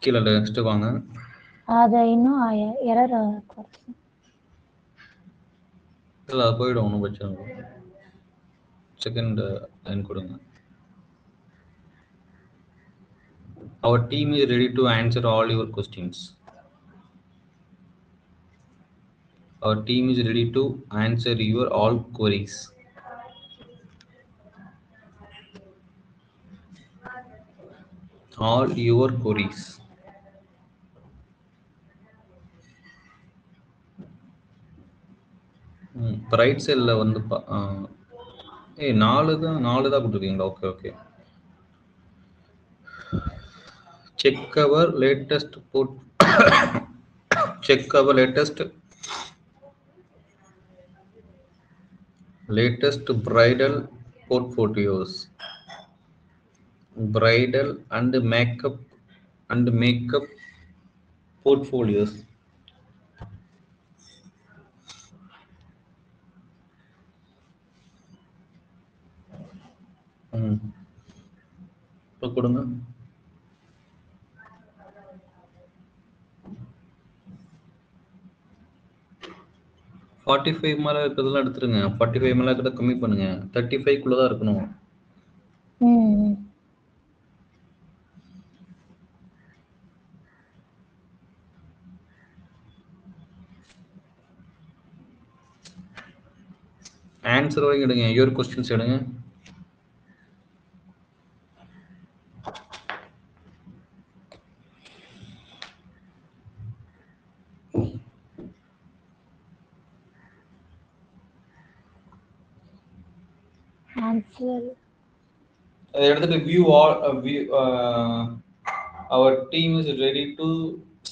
கீழே next வாங்க. அது இன்னும் எரர் இல்லை அது போயிடும், ஒன்றும் பிரச்சனை இல்லை. செகண்ட் லைன் கொடுங்க. Our team is ready to answer all your questions. Our team is ready to answer your all queries. All your queries. பிரைட் செல்ல வந்து நாலு தான் கொடுத்துருக்கீங்களா? Okay okay. Check our latest check our latest bridal portfolios, bridal and makeup portfolios. இப்போ கொடுங்க. $45 மேல இருக்கிறதெல்லாம் எடுத்துருங்க. 45 மேல இருக்கிறத கம்மி பண்ணுங்க. 35 தான் இருக்கணும். ஆன்சர் வரைக்கும் எடுங்க. யுவர் கொஸ்டின்ஸ் எடுங்க. அதை எடுத்துட்டு view all our team is ready to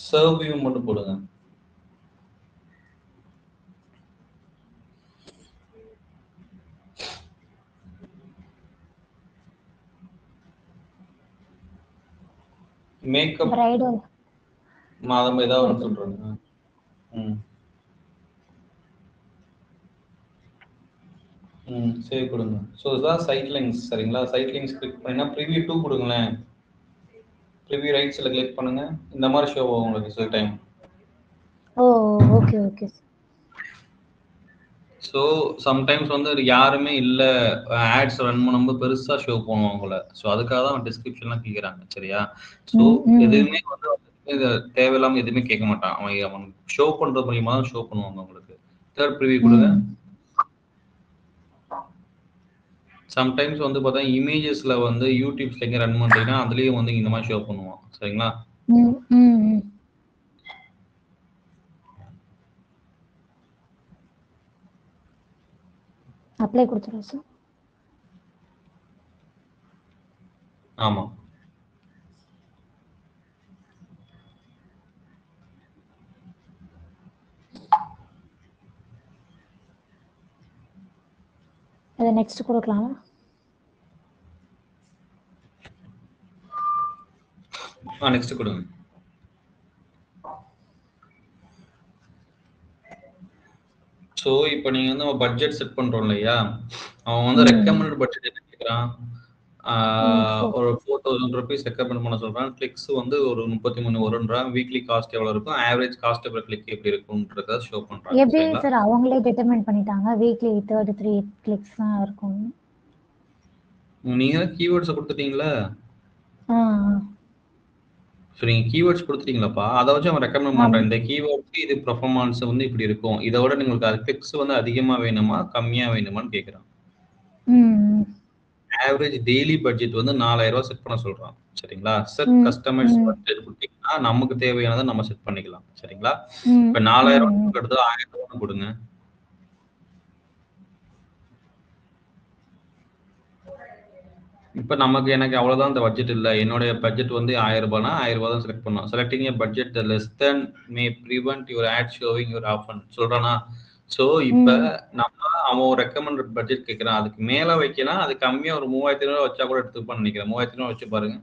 serve you மட்டும் போடுங்க. மேக்கப் பிரைடல் மாதம் ஏதாவது சொல்றாங்க. சரி கொடுங்க. ஸோ இதுதான் சைட் லிங்க்ஸ். சரிங்களா? சைட் லிங்க்ஸ் கிளிக் பண்ணினா ப்ரிவியூ 2 கொடுங்களேன். ப்ரிவியூ ரைட்ஸில் கிளிக் பண்ணுங்க. இந்த மாதிரி ஷோ ஆகும் உங்களுக்கு சில time. Okay okay. So sometimes வந்து யாருமே இல்லை, ஆட்ஸ் ரன் பண்ணும்போது பெருசாக ஷோ பண்ணுவோம் உங்களை. ஸோ அதுக்காக தான் டிஸ்கிரிப்ஷன்லாம் கேட்குறாங்க. சரியா? ஸோ எதுவுமே வந்து தேவையில்லாமல் எதுவுமே கேட்க மாட்டான். அவன் ஷோ பண்ணுறது மூலியமாக தான் ஷோ பண்ணுவாங்க உங்களுக்கு. தேர்ட் ப்ரிவியூ கொடுங்க. சம்டைம்ஸ் வந்து பார்த்தா இமேஜஸ்ல வந்து யூடியூப்ஸ்ல எங்க ரன் பண்றீங்கன்னா அதுலயும் வந்து இந்த மாதிரி ஷோ பண்ணுவோம். சரிங்களா? அப்ளை கொடுத்துறேன் சார். ஆமா. அதை நெக்ஸ்ட் கொடுக்கலாமா? நெக்ஸ்ட் கொடுங்க. ஸோ இப்போ நீங்கள் வந்து நம்ம பட்ஜெட் செட் பண்ணுறோம் இல்லையா? அவன் வந்து ரெக்கமெண்டட் பட்ஜெட் என்ன கேட்குறான்? ஒரு 4000 rupees ரெக்கமெண்ட் பண்ண சொல்கிறான். கிளிக்ஸ் வந்து ஒரு 33 வரும்ன்றான். வீக்லி காஸ்ட் எவ்வளோ இருக்கும், ஆவரேஜ் காஸ்ட் பர் கிளிக் எப்படி இருக்கும்ன்றத ஷோ பண்ணுறாங்க. எப்படி சார் அவங்களே டிட்டர்மைன் பண்ணிட்டாங்க வீக்லி 33 கிளிக்ஸ் தான் இருக்கும்? நீங்கள் கீவேர்ட்ஸை கொடுத்துட்டீங்களா? ஸோ நீங்கள் கீவேர்ட்ஸ் கொடுத்துட்டீங்களாப்பா, அதை வச்சு அவன் ரெக்கமெண்ட் பண்ணுறேன். இந்த கீவேர்ட்ஸ்க்கு இது பெர்ஃபார்மன்ஸ் வந்து இப்படி இருக்கும், இதை விட உங்களுக்கு அது கிளிக்ஸ் வந்து அதிகமாக வேணுமா கம்மியாக வேணுமான்னு கேட்குறான். ஆவரேஜ் டெய்லி பட்ஜெட் வந்து 4000 ரூபாய் செட் பண்ண சொல்றான். சரிங்களா? செட் கஸ்டமைஸ் பட்ஜெட் கொடுத்தீங்கன்னா நமக்கு தேவையானதை நம்ம செட் பண்ணிக்கலாம். சரிங்களா? இப்போ 4000 ரூபாய் எடுத்து 1000 ரூபாய் கொடுங்க. இப்போ எனக்கு அவ்வளோதான் இந்த பட்ஜெட் இல்லை, என்னுடைய பட்ஜெட் வந்து 1000 ரூபாய்னா 1000 ரூபாய் தான் செலக்ட் பண்ணணும். Selecting a budget less then may prevent your ad showing your often சொல்றானா? ஸோ இப்போ அவன் ரெக்கமெண்டட் பட்ஜெட் கேட்குறான், அதுக்கு மேலே வைக்கலாம். அது கம்மியாக ஒரு 3500 வச்சா கூட எடுத்துப்பான்னு நினைக்கிறேன். 3500 வச்சு பாருங்க.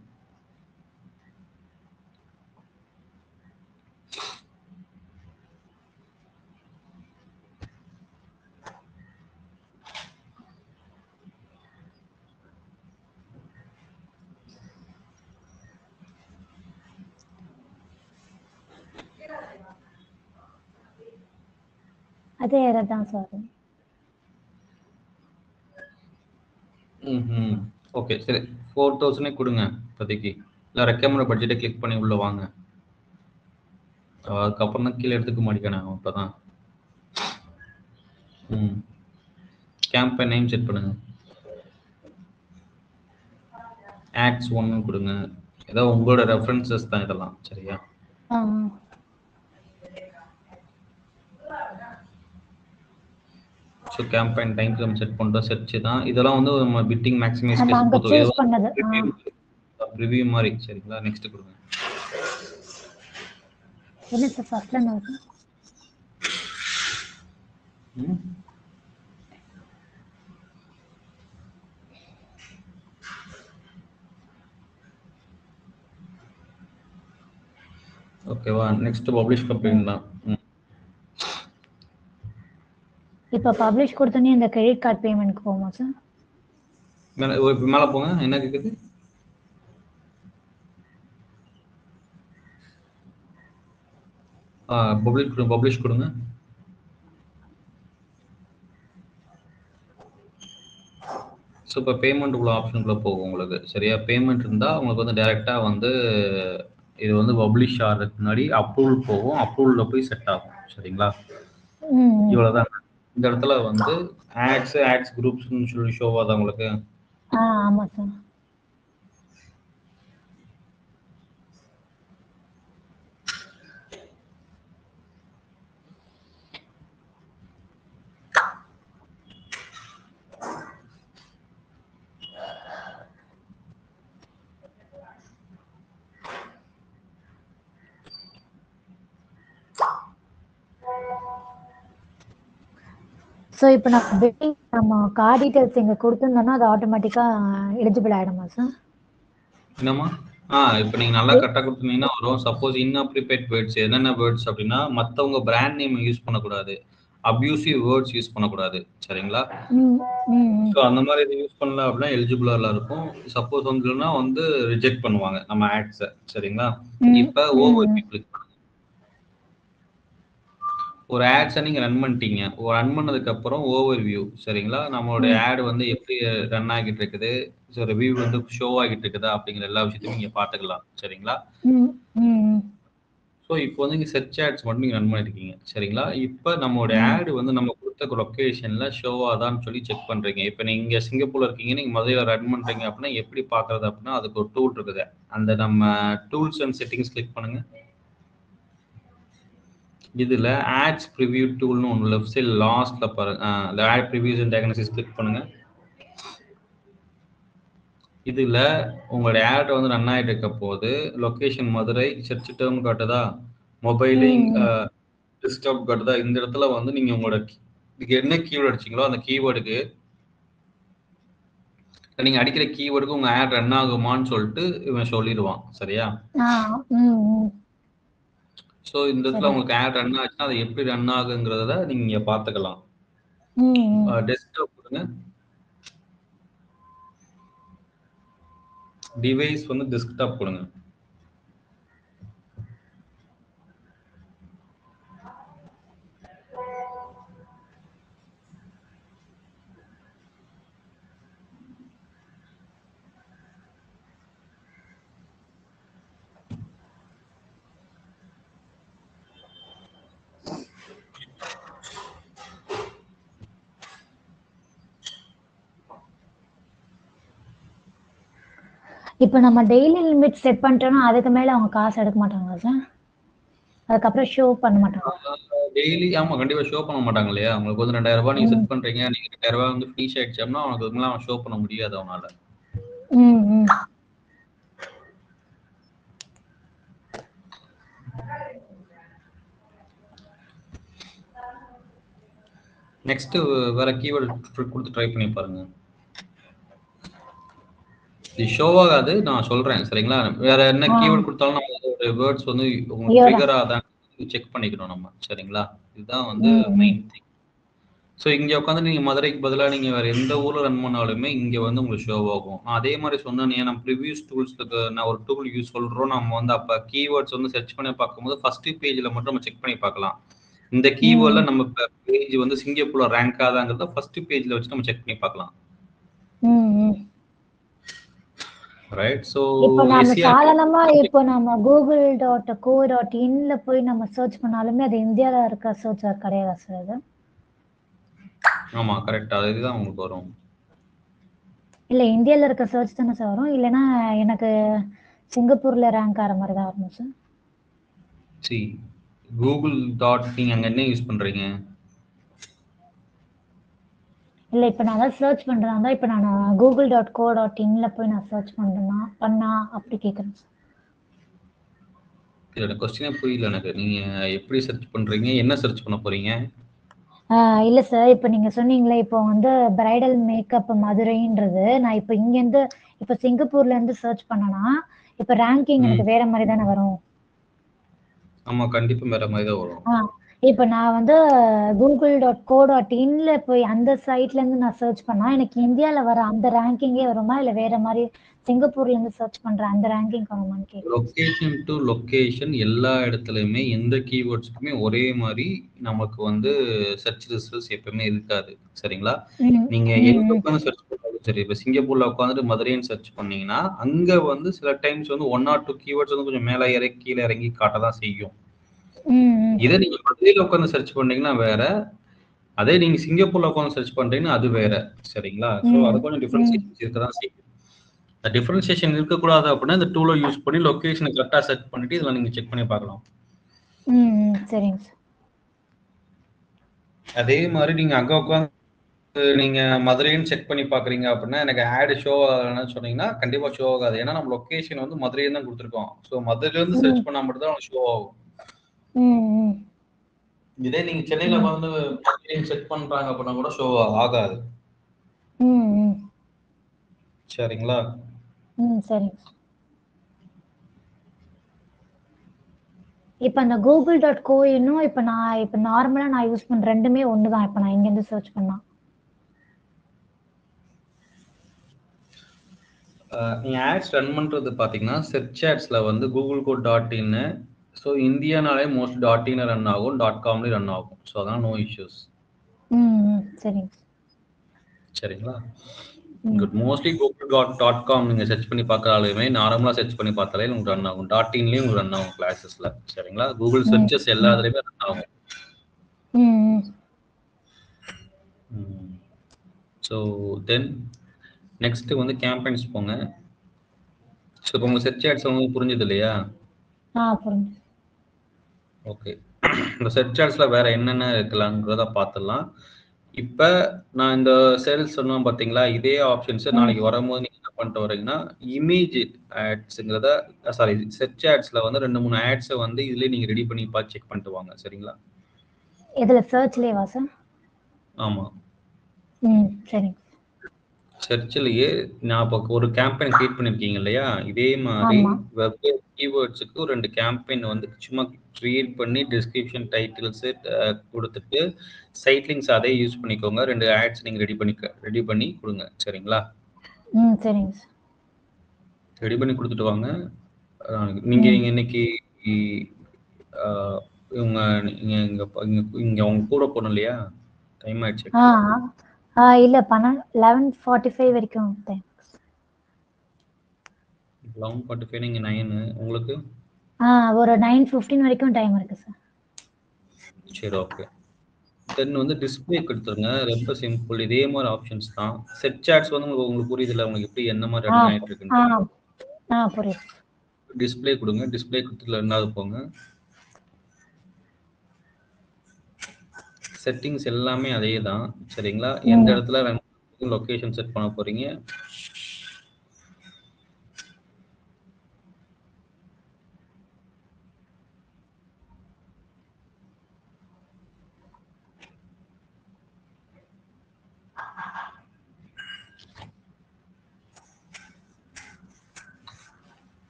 அதே எரர் தான் சார். ஓகே சரி, 4000 கொடுங்க இப்போதைக்கு. இல்லை ரெக்கமெண்ட் பட்ஜெட்டை கிளிக் பண்ணி உள்ள வாங்க. அதுக்கப்புறம் தான் கீழே எடுத்துக்க மாட்டேங்கிறாங்க இப்போதான். கேம்பெயின் நேம் செட் பண்ணுங்க. ஆக்ஸ் 1 கொடுங்க. ஏதோ உங்களோட ரெஃபரன்சஸ் தான் இதெல்லாம், சரியா? ஸோ கேம்பெயின் டைம் நம்ம செட் பண்ணுறோம். செர்ச் தான் இதெல்லாம் வந்து நம்ம பிட்டிங் மேக்ஸிமைஸ் ரிவ்யூ மாதிரி, சரிங்களா? நெக்ஸ்ட் கொடுங்க. என்ன சார் ஃபர்ஸ்ட்ல இருந்து ஓகேவா? நெக்ஸ்ட் பப்ளிஷ் கம்பெனி தான். இப்போ பப்ளிஷ் கொடுத்தனே இந்த கிரெடிட் கார்டு பேமெண்ட்க்கு போகுமா சார்? மேலே போங்க. என்ன கேக்குது? பப்ளிஷ் கொடுங்க. ஸோ இப்போ பேமெண்ட் உள்ள ஆப்ஷனுக்குள்ளே போகும் உங்களுக்கு, சரியா? பேமெண்ட் இருந்தால் உங்களுக்கு வந்து டைரெக்டாக வந்து இது வந்து பப்ளிஷ் ஆகிறதுக்கு முன்னாடி அப்ரூவல் போகும். அப்ரூவலில் போய் செட் ஆகும், சரிங்களா? இவ்வளோதான். இந்த இடத்துல வந்து ஆக்ஸ் குரூப்ஸ்னு சொல்லி ஷோவா தான் உங்களுக்கு. ஆமாம் சார். ஸோ இப்போ நம்ம கார்டு டீட்டெயில்ஸ் இங்கே கொடுத்துருந்தோம்னா அது ஆட்டோமேட்டிக்காக எலிஜிபிள் ஆகிடுமா சார்? என்னம்மா? இப்போ நீங்கள் நல்லா கரெக்டாக கொடுத்துருந்தீங்கன்னா வரும். சப்போஸ் இன்அப்ரிபேட் வேர்ட்ஸ் என்னென்ன வேர்ட்ஸ் அப்படின்னா, மற்றவங்க பிராண்ட் நேம் யூஸ் பண்ணக்கூடாது, அப்யூசிவ் வேர்ட்ஸ் யூஸ் பண்ணக்கூடாது, சரிங்களா? ஸோ அந்த மாதிரி இது யூஸ் பண்ணல அப்படின்னா எலிஜிபிளாக இருக்கும். சப்போஸ் வந்துன்னா வந்து ரிஜெக்ட் பண்ணுவாங்க நம்ம ஆட்ஸை, சரிங்களா? இப்போ ஓவர் பீப்புளுக்கு ஒரு ஆட்ஸை நீங்கள் ரன் பண்ணிட்டீங்க. ரன் பண்ணதுக்கு அப்புறம் ஓவர் வியூ, சரிங்களா? நம்மளுடைய ஆட் வந்து எப்படி ரன் ஆகிட்டு இருக்குது, ஸோ ரிவ்யூ வந்து ஷோ ஆகிட்டு இருக்குதா அப்படிங்கிற எல்லா விஷயத்தையும் நீங்கள் பார்த்துக்கலாம், சரிங்களா? ஸோ இப்போ வந்து நீங்கள் செர்ச் ஆட்ஸ் மட்டும் நீங்கள் ரன் பண்ணிருக்கீங்க, சரிங்களா? இப்போ நம்மளுடைய ஆட் வந்து நம்ம கொடுத்த லொக்கேஷனில் ஷோ ஆதான்னு சொல்லி செக் பண்ணுறீங்க. இப்போ நீங்கள் சிங்கப்பூரில் இருக்கீங்க, நீங்கள் மதுரையில் ரன் பண்ணுறீங்க அப்படின்னா எப்படி பார்க்குறது அப்படின்னா அதுக்கு ஒரு டூல் இருக்குது. அந்த நம்ம டூல்ஸ் அண்ட் செட்டிங்ஸ் கிளிக் பண்ணுங்க. இதுல ஆட்ஸ் ப்ரிவியூ டூல்னு ஒன்று லெஃப்ட் சைடு லாஸ்ட்ல பாருங்க. Ad previews and diagnosis click பண்ணுங்க. இதுல உங்களுடைய ஆட் வந்து ரன் ஆகிட்டு இருக்க போது லொகேஷன் மதுரை, சர்ச் டேர்ம் காட்டுதா, மொபைலிங் டெஸ்க்டாப் காட்டுதா. இந்த இடத்துல வந்து நீங்க உங்களோட என்ன கீவேர்டு அடிச்சீங்களோ அந்த கீவேர்டுக்கு நீங்க அடிக்கிற கீவேர்டுக்கு உங்க ஆட் ரன் ஆகுமான்னு சொல்லிட்டு இவன் சொல்லிடுவான், சரியா? ஸோ இந்த இடத்துல உங்களுக்கு ஆட் ரன் ஆச்சுன்னா அது எப்படி ரன் ஆகுங்கிறத நீங்க பார்த்துக்கலாம். டெஸ்க்டாப் கொடுங்க. டிவைஸ் வந்து டெஸ்க்டாப் கொடுங்க. இப்போ நம்ம டெய்லி லிமிட் செட் பண்ணிட்டோம்னா அதுக்கு மேல அவங்க காசு எடுக்க மாட்டாங்களா சார்? அதுக்கப்புறம் ஷோ பண்ண மாட்டாங்க. டெய்லி ஆமா கண்டிப்பா ஷோ பண்ண மாட்டாங்க இல்லையா? உங்களுக்கு வந்து 2000 ரூபாய் நீங்க செட் பண்றீங்க, நீங்க 2000 ரூபாய் வந்து ஃபினிஷ் ஆயிடுச்சோம்னா அவனுக்கு அதுக்கு மேல ஷோ பண்ண முடியாது அவனால. நெக்ஸ்ட் வேற கீவேர்டு கொடுத்து ட்ரை பண்ணி பாருங்க. இது ஷோ ஆகாது, நான் சொல்றேன், சரிங்களா? வேற என்ன கீவேர்டு கொடுத்தாலும் நம்ம வேர்ட்ஸ் வந்து உங்களுக்கு ட்ரிகர் ஆதான் செக் பண்ணிக்கணும் நம்ம, சரிங்களா? இதுதான் வந்து மெயின் திங். ஸோ இங்கே உட்காந்து நீங்கள் மதுரைக்கு பதிலாக நீங்கள் வேறு எந்த ஊரில் ரன் பண்ணாலுமே இங்கே வந்து உங்களுக்கு ஷோ ஆகும். நான் அதே மாதிரி சொன்னேன், நம்ம ப்ரிவியூஸ் டூல்ஸுக்கு நான் ஒரு டூல் யூஸ் சொல்கிறோம். நம்ம வந்து அப்போ கீவேர்ட்ஸ் வந்து சர்ச் பண்ணி பார்க்கும்போது ஃபர்ஸ்ட் பேஜில் மட்டும் நம்ம செக் பண்ணி பார்க்கலாம். இந்த கீவேர்டில் நம்ம பேஜ் வந்து சிங்கப்பூரில் ரேங்க் ஆதாங்கிறத ஃபர்ஸ்ட் பேஜில் வச்சு நம்ம செக் பண்ணி பார்க்கலாம். ரைட். ஸோ இப்போ நம்ம எஸ்சிஆர் சாதாரணமா இப்போ நம்ம google.co.inல போய் நம்ம சர்ச் பண்ணாலுமே அது இந்தியால இருக்க சர்ச் கிடையாதா சார் அது? ஆமா கரெக்ட். அதுதான் உங்களுக்கு வரும். இல்ல இந்தியால இருக்க சர்ச் தானே சார் வரும், இல்லைன்னா எனக்கு சிங்கப்பூர்ல ரேங்க் ஆகிற மாதிரி தான் வரணும் சார்? சி கூகுள் டாட் நீங்க அங்க என்ன யூஸ் பண்றீங்க? இல்ல இப்போ நான் அதான் சர்ச் பண்றேன் தான், இப்போ நான் google.co.inல போய் நான் சர்ச் பண்ணா அப்படி கேட்குறேன் சார். இல்ல கொஸ்டினே புரியல எனக்கு. நீங்க எப்படி சர்ச் பண்றீங்க? என்ன சர்ச் பண்ண போறீங்க? இல்ல சார், இப்போ நீங்க சொன்னீங்களே இப்போ வந்து பிரைடல் மேக்கப் மதுரைன்றது, நான் இப்போ இங்கேருந்து இப்போ சிங்கப்பூர்ல இருந்து சர்ச் பண்ணனா இப்போ ரேங்கிங் எனக்கு வேற மாதிரி தானே வரும்? ஆமா கண்டிப்பா வேற மாதிரி தான் வரும். இப்போ நான் வந்து google.co.inல போய் அந்த சைட்ல இருந்து நான் சர்ச் பண்ணா எனக்கு இந்தியால வர அந்த ரேங்கிங்கே வருமா, இல்ல வேற மாதிரி சிங்கப்பூர்ல இருந்து சர்ச் பண்ற அந்த ரேங்கிங் வருமான்னு கேட்குறேன். லொகேஷன் டு லொகேஷன் எல்லா இடத்துலயுமே எந்த கீவேர்ட்ஸ்க்குமே ஒரே மாதிரி நமக்கு வந்து சர்ச் ரிசல்ட்ஸ் எப்பவுமே இருக்காது. சரிங்களா? நீங்க எங்க உட்காந்து சர்ச் பண்ணாலும் சரி, இப்போ சிங்கப்பூர்ல உட்காந்துட்டு மதுரைன்னு சர்ச் பண்ணீங்கன்னா அங்க வந்து சில டைம்ஸ் வந்து 1 or 2 கீவேர்ட்ஸ் வந்து கொஞ்சம் மேலே இறங்கி கீழே இறங்கி காட்டதான் செய்யும். இதை நீங்க மதுரையில உட்காந்து சர்ச் பண்ணீங்கன்னா வேற, அதே நீங்க சிங்கப்பூர்ல உட்காந்து சர்ச் பண்றீங்கன்னா அது வேற. சரிங்களா? ஸோ அது கொஞ்சம் டிஃபரன்சியேஷன்ஸ் இருக்கதான் செய்யும். டிஃபரன்சியேஷன் இருக்கக்கூடாது அப்படின்னா இந்த டூலை யூஸ் பண்ணி லொகேஷனை கரெக்டாக செட் பண்ணிட்டு இதெல்லாம் நீங்க செக் பண்ணி பார்க்கலாம். சரிங்க சார். அதே மாதிரி நீங்க அங்க உட்காந்து நீங்க மதுரைன்னு செக் பண்ணி பாக்குறீங்க அப்படின்னா எனக்கு ஆட் ஷோ ஆகலன்னு சொன்னீங்கன்னா கண்டிப்பா ஷோ ஆகாது. ஏன்னா நம்ம லொகேஷன் வந்து மதுரைன்னு தான் கொடுத்துருக்கோம். ஸோ மதுரையில இருந்து சர்ச் பண்ணா மட்டும் தான் ஷோ ஆகும். இதே நீங்க சென்னையில வந்து மதுரைன்னு செக் பண்றாங்க அப்படின்னா கூட ஷோ ஆகாது. சரிங்களா? சரிங்க. இப்போ அந்த google.co.inனும் இப்போ நான் இப்போ நார்மலா நான் யூஸ் பண்ற ரெண்டுமே ஒன்று தான் இப்போ நான் இங்கேருந்து சர்ச் பண்ணா? நீங்க ஆட்ஸ் ரன் பண்றது பாத்தீங்கன்னா செர்ச் ஆட்ஸ்ல வந்து google.co.in ஸோ இந்தியானாலே மோஸ்ட் .in ரன் ஆகும், .comலயும் ரன் ஆகும். ஸோ அதான் நோ இஷ்யூஸ். சரிங்க. சரிங்களா? மோஸ்ட்லி google.com நீங்க சர்ச் பண்ணி பார்க்கறாலுமே நார்மலா சர்ச் பண்ணி பார்த்தாலே உங்களுக்கு ரன் ஆகும். .inலயும் உங்களுக்கு ரன் ஆகும் கிளாஸஸ்ல. சரிங்களா? கூகுள் சர்ச்சஸ் எல்லாத்துலயுமே ரன் ஆகும். ஸோ தென் நெக்ஸ்ட் வந்து கேம்பெயின்ஸ் போங்க. ஸோ இப்போ உங்க சர்ச் ஆட்ஸ் உங்களுக்கு புரிஞ்சது இல்லையா? புரிஞ்சு. ஓகே. இந்த சர்ச் ஆட்ஸ்ல வேற என்னென்ன இருக்கலாங்கிறத பார்த்துடலாம். இப்போ நான் இந்த சேல்ஸ் சொன்னோம் பார்த்தீங்களா, இதே ஆப்ஷன்ஸை நாளைக்கு வரும்போது நீங்கள் என்ன பண்ணிட்டு வரீங்கன்னா இமேஜ் ஆட்ஸுங்கிறத சாரி சர்ச் ஆட்ஸில் வந்து 2-3 ஆட்ஸை வந்து இதுலேயே நீங்கள் ரெடி பண்ணி பார்த்து செக் பண்ணிட்டு வாங்க. சரிங்களா? இதில் சர்ச்லேயேவா சார்? ஆமாம். சரிங்க. சர்ச்சிலேயே நான் இப்போ ஒரு கேம்பெயின் கிரியேட் பண்ணியிருக்கீங்க இல்லையா, இதே மாதிரி வெப் கீவேர்ட்ஸுக்கு 2 கேம்பெயின் வந்து சும்மா கிரியேட் பண்ணி டிஸ்கிரிப்ஷன் டைட்டில்ஸு கொடுத்துட்டு சைட் லிங்க்ஸ் அதே யூஸ் பண்ணிக்கோங்க. 2 ஆட்ஸ் நீங்கள் ரெடி பண்ணி கொடுங்க. சரிங்களா? சரிங்க. ரெடி பண்ணி கொடுத்துட்டு வாங்க. நீங்கள் இன்னைக்கு இங்கே அவங்க கூட போகணும் இல்லையா? டைம் ஆயிடுச்சு. இல்ல 11:45 வரைக்கும் டைம். 11:45 நீங்க 9 உங்களுக்கு? ஒரு 9:15 வரைக்கும் டைம் இருக்கு சார். சரி ஓகே. தென் வந்து டிஸ்ப்ளே கொடுத்துருங்க. ரொம்ப சிம்பிள். இதே மாதிரி ஆப்ஷன்ஸ் தான். செட் சாட்ஸ் வந்து உங்களுக்கு புரியுதுல்ல, உங்களுக்கு எப்படி என்ன மாதிரி ரன் ஆயிட்டு இருக்குன்னு. புரியுது. டிஸ்ப்ளே கொடுங்க. டிஸ்ப்ளே கொடுத்துட்டு ரெண்டாவது போங்க. செட்டிங்ஸ் எல்லாமே அதே தான். சரிங்களா? எந்த இடத்துல லொகேஷன் செட் பண்ண போறீங்க.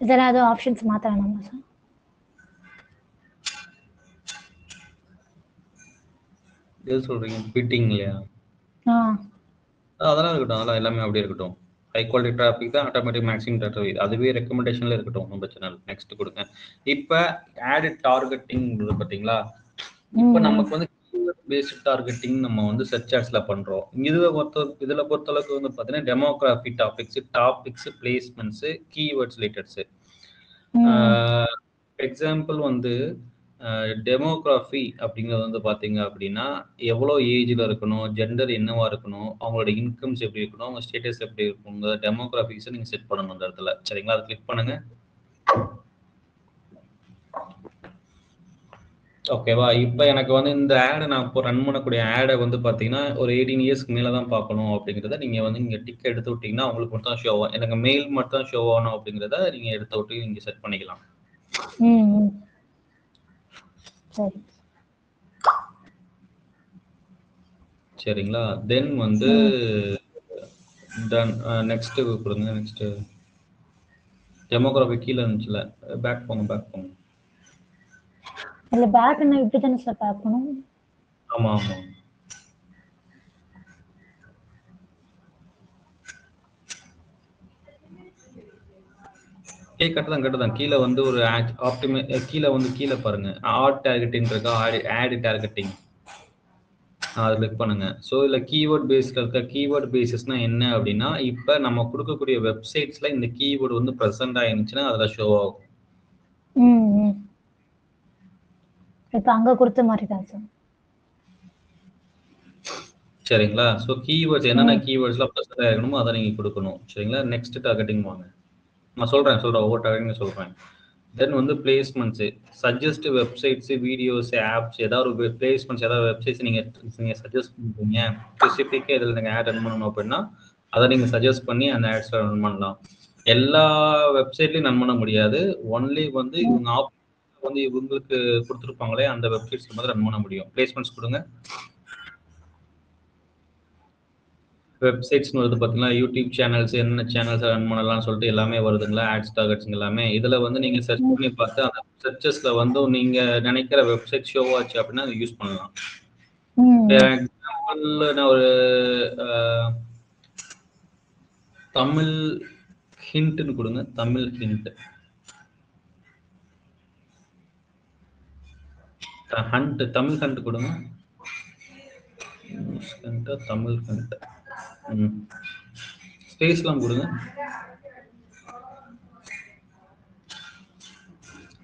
இதெல்லாம் ஏதோ ஆப்ஷன்ஸ் மாத்த வேணாமா சார்? எது சொல்றீங்க? பிட்டிங் இல்லையா? அதெல்லாம் இருக்கட்டும். அதெல்லாம் எல்லாமே அப்படியே இருக்கட்டும். ஹை குவாலிட்டி டிராஃபிக் தான் ஆட்டோமேட்டிக் மேக்ஸிமம் டிராஃபிக். அதுவே ரெக்கமெண்டேஷன்ல இருக்கட்டும். நம்ம சேனல் நெக்ஸ்ட் கொடுங்க. இப்போ ஆட் டார்கெட்டிங் பார்த்தீங்களா? இப்போ நமக்கு வந்து கீவேர்ட் பேஸ்ட் டார்கெட்டிங் நம்ம வந்து சர்ச் ஆட்ஸ்ல பண்றோம். இதுல பொறுத்தளவுக்கு வந்து பாத்தீங்கன்னா demography topics placements keywords relateds. Example வந்து டெமோகிராஃபி அப்படிங்கிறது வந்து பாத்தீங்க அப்படின்னா எவ்வளோ ஏஜ்ல இருக்கணும், ஜெண்டர் என்னவா இருக்கணும், அவங்களோட இன்கம்ஸ் எப்படி இருக்கணும், அவங்க ஸ்டேட்டஸ் எப்படி இருக்குங்க, டெமோகிராஃபிக்ஸை நீங்க செட் பண்ணணும் அந்த இடத்துல. சரிங்களா, அதை கிளிக் பண்ணுங்க. ஓகேவா, இப்போ எனக்கு வந்து இந்த ஆடை நான் இப்போ ரன் பண்ணக்கூடிய ஆடை வந்து பார்த்தீங்கன்னா ஒரு 18 இயர்ஸ்க்கு மேலே தான் பார்க்கணும் அப்படிங்கிறத நீங்கள் வந்து நீங்கள் டிக் எடுத்து விட்டீங்கன்னா உங்களுக்கு மட்டும் தான் ஷோ ஆகும். எனக்கு மெயில் மட்டும் தான் ஷோ ஆகணும் அப்படிங்கிறத நீங்கள் எடுத்து விட்டு நீங்கள் செட் பண்ணிக்கலாம். சரிங்களா, தென் வந்து நெக்ஸ்ட் கொடுங்க. நெக்ஸ்ட் டெமோகிராஃபி கீழே இருந்துச்சுல, பேக் போங்க. இல்ல பேக் என்ன இப்படி தானே சார் பார்க்கணும்? ஆமா. கரெக்ட் தான். கீழே வந்து ஒரு கீழே பாருங்க, ஆட் டார்கெட்டிங் இருக்கா, ஆட் டார்கெட்டிங் அதை கிளிக் பண்ணுங்க. ஸோ இல்லை கீவேர்ட் பேஸ்ல இருக்க கீவேர்ட் பேசிஸ்னா என்ன அப்படின்னா, இப்போ நம்ம கொடுக்கக்கூடிய வெப்சைட்ஸ்ல இந்த கீவேர்டு வந்து ப்ரெசென்ட் ஆயிருந்துச்சுன்னா அதில் ஷோ ஆகும். இப்போ அங்கே கொடுத்த மாதிரி தான் சார். சரிங்களா, ஸோ கீவேர்ட்ஸ் என்னென்ன கீவேர்ட்ஸ்லாம் ப்ரெசென்ட் ஆகணுமோ அதை நீங்கள் கொடுக்கணும். சரிங்களா, நெக்ஸ்ட் டார்கெட்டிங் வாங்க. நான் சொல்கிறேன் ஒவ்வொரு டார்கெட்டிங் சொல்கிறேன். தென் வந்து placements, suggest websites, videos, apps, ஏதாவது ஒரு பிளேஸ்மெண்ட்ஸ், ஏதாவது வெப்சைட்ஸ் நீங்கள் சஜஸ்ட் பண்ணுறீங்க, ஸ்பெசிஃபிக்காக இதில் நீங்கள் ஆட் ரன் பண்ணணும் அப்படின்னா அதை நீங்கள் சஜஸ்ட் பண்ணி அந்த ஆட்ஸை ரன் பண்ணலாம். எல்லா வெப்சைட்லையும் ரன் பண்ண முடியாது. ஒன்லி வந்து இவங்க வந்து இவங்களுக்கு கொடுத்துருப்பாங்களே அந்த வெப்சைட்ஸ் மாதிரி ரன் பண்ண முடியும். பிளேஸ்மெண்ட்ஸ் கொடுங்க. வெப்சைட்ஸ்னு வருது பார்த்தீங்களா, யூடியூப் சேனல்ஸ், என்ன சேனல்ஸ் ரன் பண்ணலாம்னு சொல்லிட்டு எல்லாமே வருதுங்களா, ஆட்ஸ் டார்கெட்ஸ் எல்லாமே. இதில் வந்து நீங்கள் சர்ச் பண்ணி பார்த்து அந்த சர்ச்சஸில் வந்து நீங்கள் நினைக்கிற வெப்சைட் ஷோ ஆச்சு அப்படின்னா அதை யூஸ் பண்ணலாம். எக்ஸாம்பிள் நான் ஒரு தமிழ் ஹிண்ட்னு கொடுங்க. தமிழ் ஹிண்ட் தமிழ் ஹண்ட் கொடுங்க. தமிழ் ஹண்ட் ஸ்பேஸ்லாம் கொடுங்க.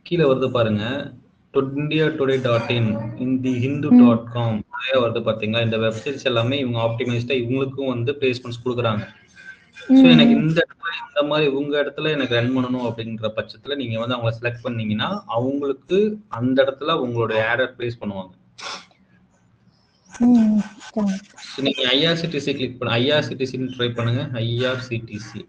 கீழே வருது பாருங்க, indiatoday.in, hindu.com வருது பாத்தீங்களா. இந்த வெப்சைட்ஸ் எல்லாமே இவங்க ஆப்டிமைஸ்டா இவங்களுக்கும் வந்து பிளேஸ்மெண்ட்ஸ் கொடுக்குறாங்க. ஸோ எனக்கு இந்த மாதிரி உங்க இடத்துல எனக்கு ரன் பண்ணணும் அப்படிங்கிற பட்சத்துல நீங்க வந்து அவங்களை செலக்ட் பண்ணீங்கன்னா அவங்களுக்கு அந்த இடத்துல உங்களுடைய ஆடை பிளேஸ் பண்ணுவாங்க. நீங்க ஐஆர்சிடிசி கிளிக் பண்ண, ஐஆர்சிடிசின்னு ட்ரை பண்ணுங்க. ஐஆர்சிடிசி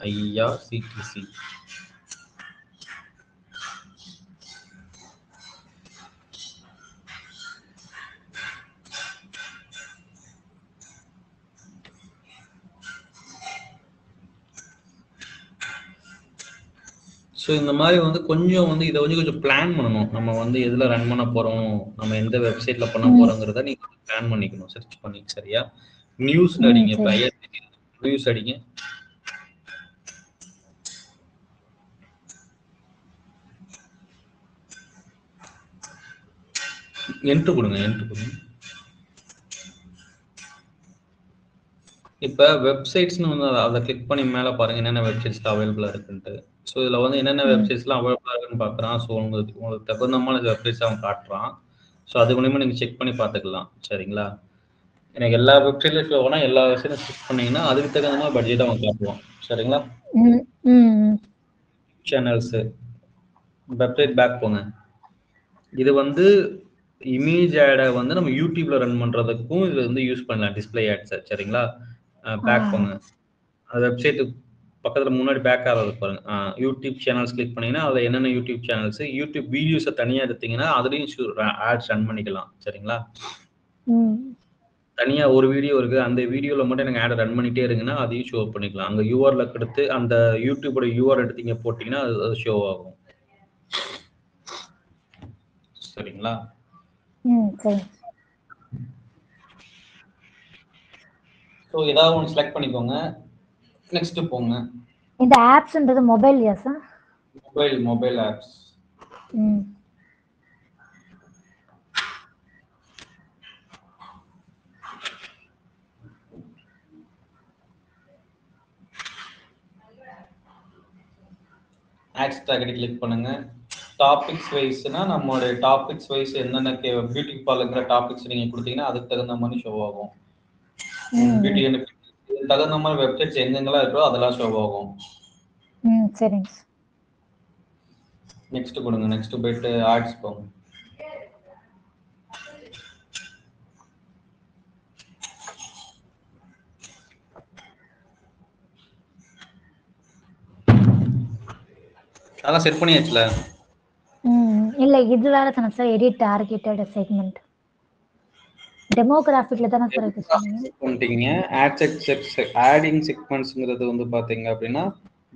ஸோ இந்த மாதிரி வந்து கொஞ்சம் வந்து இதை வந்து கொஞ்சம் பிளான் பண்ணணும். நம்ம வந்து எதில் ரன் பண்ண போகிறோம், நம்ம எந்த வெப்சைட்டில் பண்ண போகிறோங்கிறத நீங்கள் பிளான் பண்ணிக்கணும், சர்ச் பண்ணி. சரியா, நியூஸ் அடிங்க. இப்போ ஐஆர்சிடி நியூஸ் அடிங்க. என்ட்ரு கொடுங்க. இப்போ வெப்சைட்ஸ்னு வந்து அதை கிளிக் பண்ணி மேலே பாருங்கள் என்னென்ன வெப்சைட்ஸ்ல அவைலபிளாக இருக்குன்ட்டு. ஸோ இதில் வந்து என்னென்ன வெப்சைட்ஸ்லாம் அவைலபிளாக இருக்குன்னு பார்க்குறான். ஸோ உங்களுக்கு தகுந்தமான வெப்சைட்ஸ் அவன் காட்டுறான். ஸோ அது மூலியமாக நீங்கள் செக் பண்ணி பார்த்துக்கலாம். சரிங்களா, எனக்கு எல்லா வெப்சைட்லையும் ஷோ ஆனால் எல்லா வெப்சைட்டும் செக் பண்ணீங்கன்னா அதுக்கு தகுந்த மாதிரி பட்ஜெட் அவன் காட்டுவான். சரிங்களா, சேனல்ஸு, வெப்சைட் பேக் போங்க. இது வந்து இமேஜ் ஆடை வந்து நம்ம யூடியூப்ல ரன் பண்ணுறதுக்கும் இது வந்து யூஸ் பண்ணலாம், டிஸ்பிளே ஆட்ஸை. சரிங்களா, பேக் போங்க. அந்த வெப்சைட்டு பக்கத்தில் முன்னாடி பேக் ஆகிறது பாருங்க. யூடியூப் சேனல்ஸ் கிளிக் பண்ணீங்கன்னா அதில் என்னென்ன யூடியூப் சேனல்ஸ், யூடியூப் வீடியோஸை தனியாக எடுத்தீங்கன்னா அதுலேயும் ஆட்ஸ் ரன் பண்ணிக்கலாம். சரிங்களா, தனியாக ஒரு வீடியோ இருக்குது, அந்த வீடியோவில் மட்டும் எனக்கு ஆடை ரன் பண்ணிகிட்டே இருங்கன்னா அதையும் ஷோ பண்ணிக்கலாம். அங்கே யூஆர்ல எடுத்து அந்த யூடியூபோட யூஆர் எடுத்தீங்க போட்டிங்கன்னா அது ஷோ ஆகும். சரிங்களா, ஸோ ஏதாவது ஒன்று செலக்ட் பண்ணிக்கோங்க. நெக்ஸ்ட் போங்க. இந்த ஆப்ஸ்ன்றது மொபைல்யா sir? Mobile apps. Ads target click பண்ணுங்க. டாபிக்ஸ் வைஸ்னா நம்மளுடைய டாபிக்ஸ் வைஸ் என்னென்ன பியூட்டி பார்லருங்கிற டாபிக்ஸ் நீங்க கொடுத்தீங்கன்னா அதுக்கு தகுந்த மாதிரி ஷோ ஆகும். பியூட்டி தகுந்த மாதிரி வெப்சைட்ஸ் எங்கெங்கெல்லாம் இருக்கோ அதெல்லாம் ஷோ ஆகும். சரிங்க. நெக்ஸ்ட் கொடுங்க. நெக்ஸ்ட் போயிட்டு ஆட்ஸ் போங்க. அதெல்லாம் செட் பண்ணியாச்சுல? இல்ல இது வேற தானே சார், எடிட் டார்கெட்டட் செக்மெண்ட் டெமோகிராஃபிக்ல தானே சார் இது சொன்னீங்க. பண்ணிட்டீங்க. ஆடிங் செக்மெண்ட்ஸ்ங்கிறது வந்து பாத்தீங்க அப்படின்னா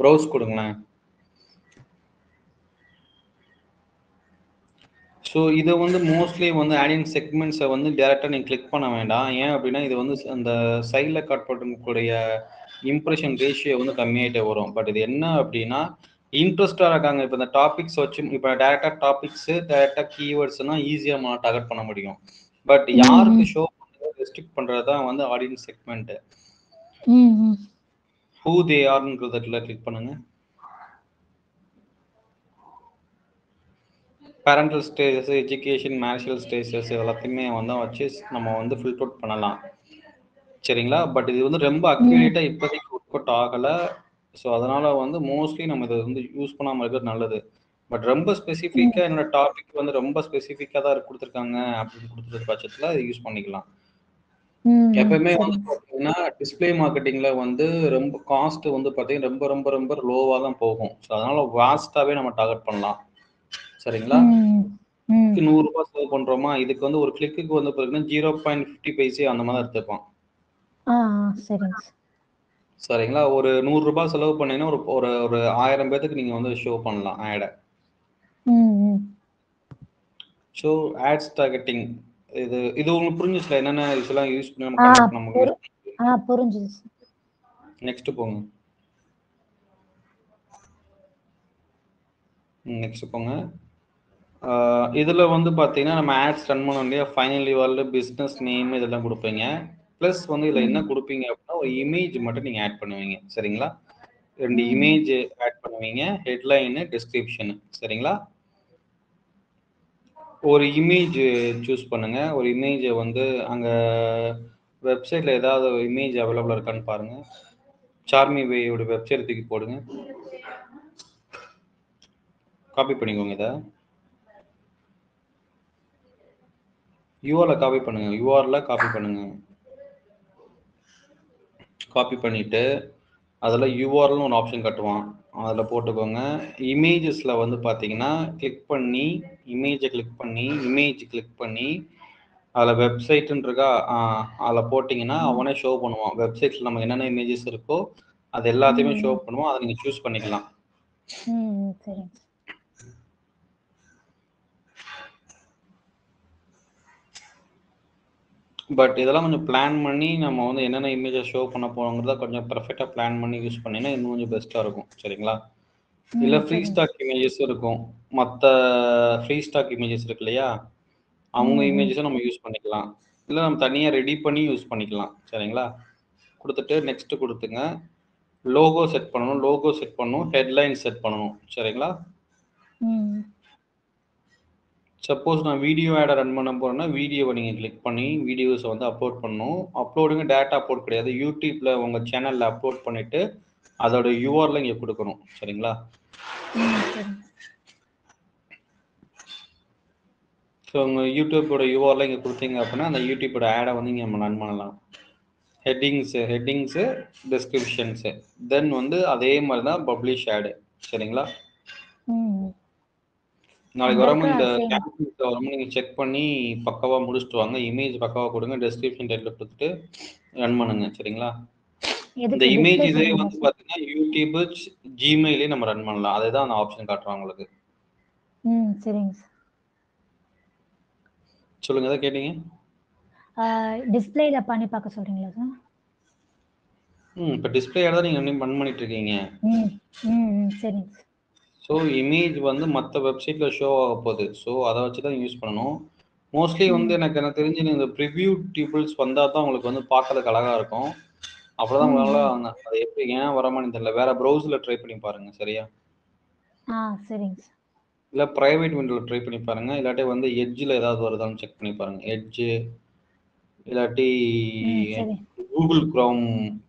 ப்ரௌஸ் கொடுங்களேன். ஸோ இதை வந்து மோஸ்ட்லி வந்து ஆடிங் செக்மெண்ட்ஸை வந்து டேரெக்டாக நீங்கள் கிளிக் பண்ண வேண்டாம். ஏன் அப்படின்னா இது வந்து அந்த சைடில் கட் பண்ணக்கூடிய இம்ப்ரெஷன் ரேஷியோ வந்து கம்மியாகிட்டே வரும். பட் இது என்ன அப்படின்னா இன்ட்ரெஸ்டாக இருக்காங்க. இப்போ இந்த டாபிக்ஸ் வச்சு இப்போ டேரெக்டாக டாபிக்ஸு டேரெக்டாக கீவேர்ட்ஸ்னால் ஈஸியாக நம்ம டார்கெட் பண்ண முடியும். பட் யாருக்கு ஷோ பண்ணுறது ரெஸ்ட்ரிக்ட் பண்ணுறது தான் வந்து ஆடியன்ஸ் செக்மெண்ட்டு. ஹூ தே ஆர்ன்றதுல கிளிக் பண்ணுங்க. Parental stages, education, marital stages எல்லாத்தையுமே வந்து வச்சு நம்ம வந்து ஃபில்டர் அவுட் பண்ணலாம். சரிங்களா? பட் இது வந்து ரொம்ப அக்யூரேட்டாக இப்போதைக்கு ஒர்க் அவுட் ஆகலை. ஸோ அதனால் வந்து மோஸ்ட்லி நம்ம இதை வந்து யூஸ் பண்ணாமல் இருக்கிறது நல்லது. பட் ரொம்ப ஸ்பெசிஃபிக்காக என்னோட டாபிக் வந்து ரொம்ப ஸ்பெசிஃபிக்காக தான் கொடுத்துருக்காங்க அப்படின்னு கொடுத்துருக்க பட்சத்தில் இதை யூஸ் பண்ணிக்கலாம். எப்பவுமே வந்து பார்த்தீங்கன்னா டிஸ்பிளே மார்க்கெட்டிங்கில் வந்து ரொம்ப காஸ்ட் வந்து பார்த்தீங்கன்னா ரொம்ப ரொம்ப ரொம்ப லோவாக தான் போகும். ஸோ அதனால் வாஸ்ட்டாகவே நம்ம டார்கெட் பண்ணலாம். சரிங்களா? 100 ரூபாய் செலவு பண்றோமா, இதுக்கு வந்து ஒரு கிளிக்கு வந்து பாத்தீங்கன்னா 0.50 பைசே அந்த மாதிரி எடுத்துப்பான். சரிங்களா? ஒரு 100 ரூபாய் செலவு பண்ணீங்கன்னா ஒரு 1000 பேருக்கு நீங்க வந்து ஷோ பண்ணலாம் ஆட. ஸோ ஆட்ஸ் டார்கெட்டிங் இது உங்களுக்கு புரிஞ்சுச்சுல? என்னென்ன இதெல்லாம் யூஸ் பண்ணி நம்ம கனெக்ட் பண்ண முடியும். புரிஞ்சுது. நெக்ஸ்ட் போங்க. நெக்ஸ்ட் போங்க. இதுல வந்து பாத்தீங்கன்னா நம்ம ஆட்ஸ் ரன் பண்ணோம் இல்லையா, ஃபைனல் யூஆர்எல், பிசினஸ் நேம் இதெல்லாம் கொடுப்பீங்க. பிளஸ் வந்து இதுல என்ன கொடுப்பீங்க அப்படின்னா ஒரு இமேஜ் மட்டும் நீங்க ஆட் பண்ணுவீங்க. சரிங்களா? 2 இமேஜ் ஆட் பண்ணுவீங்க, ஹெட்லைனு, டிஸ்கிரிப்ஷன். சரிங்களா? ஒரு இமேஜ் சூஸ் பண்ணுங்க. ஒரு இமேஜை வந்து அங்க வெப்சைட்ல ஏதாவது ஒரு இமேஜ் அவைலபிளா இருக்கான்னு பாருங்க. சார்மி வேயோட வெப்சைட் தூக்கி போடுங்க. காப்பி பண்ணிக்கோங்க. இதை யூஆர்எல் காப்பி பண்ணுங்க. யூஆர்எல் காப்பி பண்ணுங்க. காப்பி பண்ணிட்டு அதில் யூஆர்எல்னு ஒரு ஆப்ஷன் கட்டுவான், அதில் போட்டுக்கோங்க. இமேஜஸில் வந்து பார்த்தீங்கன்னா கிளிக் பண்ணி இமேஜை கிளிக் பண்ணி அதில் வெப்சைட்டுன்னு இருக்கா, அதில் போட்டிங்கன்னா அவனே ஷோ பண்ணுவான். வெப்சைட்டில் நம்ம என்னென்ன இமேஜஸ் இருக்கோ அது எல்லாத்தையுமே ஷோ பண்ணுவோம். அதை நீங்கள் சூஸ் பண்ணிக்கலாம். பட் இதெல்லாம் கொஞ்சம் பிளான் பண்ணி நம்ம வந்து என்னென்ன இமேஜை ஷோ பண்ண போகிறோங்கிறத கொஞ்சம் பர்ஃபெக்டாக பிளான் பண்ணி யூஸ் பண்ணிங்கன்னா இன்னும் கொஞ்சம் பெஸ்ட்டாக இருக்கும். சரிங்களா? இல்லை ஃப்ரீ ஸ்டாக் இமேஜஸ் இருக்கும். மற்ற ஃப்ரீ ஸ்டாக் இமேஜஸ் இருக்கு இல்லையா, அவங்க இமேஜஸை நம்ம யூஸ் பண்ணிக்கலாம். இல்லை நம்ம தனியாக ரெடி பண்ணி யூஸ் பண்ணிக்கலாம். சரிங்களா? கொடுத்துட்டு நெக்ஸ்ட் கொடுத்துங்க. லோகோ செட் பண்ணணும், ஹெட்லைன் செட் பண்ணணும். சரிங்களா? சப்போஸ் நான் வீடியோ ஆடை ரன் பண்ண போகிறேன்னா வீடியோவை நீங்கள் கிளிக் பண்ணி வீடியோஸை வந்து அப்லோட் பண்ணணும். அப்லோடுங்க டேட்டா அப்லோட் கிடையாது. யூடியூப்பில் உங்கள் சேனலில் அப்லோட் பண்ணிவிட்டு அதோட யூஆர்எல் இங்கே கொடுக்கணும். சரிங்களா? ஸோ உங்கள் யூடியூப்போட யூஆர்எல் இங்கே கொடுத்தீங்க அப்படின்னா அந்த யூடியூப்போட ஆடை வந்து இங்கே நம்ம ரன் பண்ணலாம். ஹெட்டிங்ஸு, டிஸ்கிரிப்ஷன்ஸு, தென் வந்து அதே மாதிரி தான் பப்ளிஷ் ஆடு. சரிங்களா? நாளைக்கு வரும்போது இந்த கேம்பெயின்ல வரும்போது நீங்கள் செக் பண்ணி பக்காவாக முடிச்சுட்டு வாங்க. இமேஜ் பக்காவாக கொடுங்க, டிஸ்கிரிப்ஷன் டைட்டில் கொடுத்துட்டு ரன் பண்ணுங்க. சரிங்களா? இந்த இமேஜ் இதே வந்து பார்த்தீங்கன்னா யூடியூப், ஜிமெயிலே நம்ம ரன் பண்ணலாம். அதே தான் அந்த ஆப்ஷன் காட்டுறோம் உங்களுக்கு. சரிங்க. சொல்லுங்க, எதை கேட்டீங்க? டிஸ்பிளேல பண்ணி பார்க்க சொல்றீங்களா சார்? இப்போ டிஸ்பிளே தான் நீங்கள் ரன் பண்ணிட்டு இருக்கீங்க. சரிங்க. ஸோ இமேஜ் வந்து மற்ற வெப்சைட்டில் ஷோ ஆக போகுது. ஸோ அதை வச்சு தான் யூஸ் பண்ணணும். மோஸ்ட்லி வந்து எனக்கு தெரிஞ்சு இந்த ப்ரிவ்யூ டீபிள்ஸ் வந்தால் தான் உங்களுக்கு வந்து பார்க்கறதுக்கு அழகாக இருக்கும். அப்போ தான் உங்களால் அதை எப்படி ஏன் வரமானு தெரியல. வேறு ப்ரௌசரில் ட்ரை பண்ணி பாருங்கள். சரியா? சரிங்க சார். இல்ல பிரைவேட் விண்டோல ட்ரை பண்ணி பாருங்க. இல்லாட்டி வந்து எட்ஜ்ல ஏதாவது வருதான்னு செக் பண்ணி பாருங்க. எட்ஜ் இல்லாட்டி சரி. கூகுள்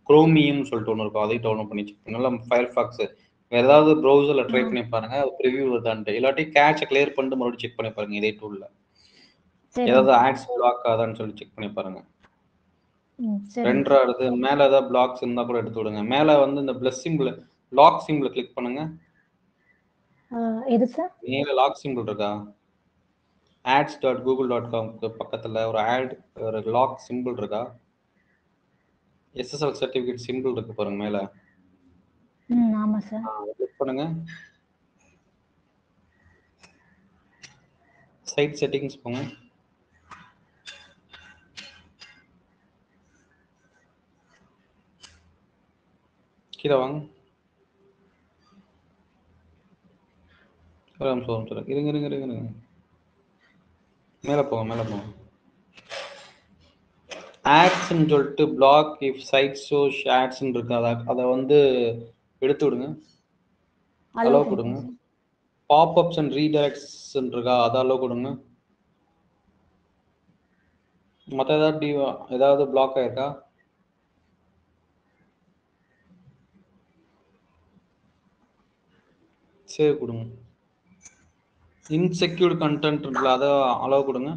குரோமியம் சொல்லிட்டு ஒண்ணு இருக்கும். அதையும் டவுன்லோட் பண்ணி செக் பண்ணுங்க. இல்ல ஃபயர்ஃபாக்ஸ் வேற ஏதாவது ப்ரௌசர்ல ட்ரை பண்ணி பாருங்க. ப்ரிவ்யூ வருதான்ட்டு. இல்லாட்டி கேட்ச கிளியர் பண்ணிட்டு மறுபடியும் செக் பண்ணி பாருங்க இதே டூல்ல. ஏதாவது ஆட்ஸ் பிளாக் ஆகுதான்னு சொல்லி செக் பண்ணி பாருங்க. ரெண்டாவது மேல ஏதாவது பிளாக்ஸ் இருந்தா கூட எடுத்து விடுங்க. மேல வந்து இந்த plus simple lock simple click பண்ணுங்க. எது சார்? மேல லாக் சிம்பிள் இருக்கா? ads.google.com பக்கத்துல ஒரு லாக் சிம்பிள் இருக்கா? SSL சர்டிபிகேட் சிம்பிள் இருக்கு பாருங்க மேல. ஆமா சார். கிளிக் பண்ணுங்க. சைட் செட்டிங்ஸ் போங்க. கீழே வாங்க. இருங்க. மேல போங்க. ஆட்ஸ்ன்னு சொல்லிட்டு பிளாக் இஃப் சைட் ஷோஸ் ஆட்ஸ்ன்னு இருக்கு. அதை வந்து எடுத்து விடுங்க. அலோ கொடுங்க. பாப்அப்ஸ் அண்ட் ரீடைரக்ட்ஸ் இருக்கா? அதை அலோ கொடுங்க. மற்ற ஏதாவது பிளாக் ஆயிருக்கா? சேவ் கொடுங்க. இன்செக்யூர்ட் கண்டென்ட் இருக்குல்ல, அதை அலோ கொடுங்க.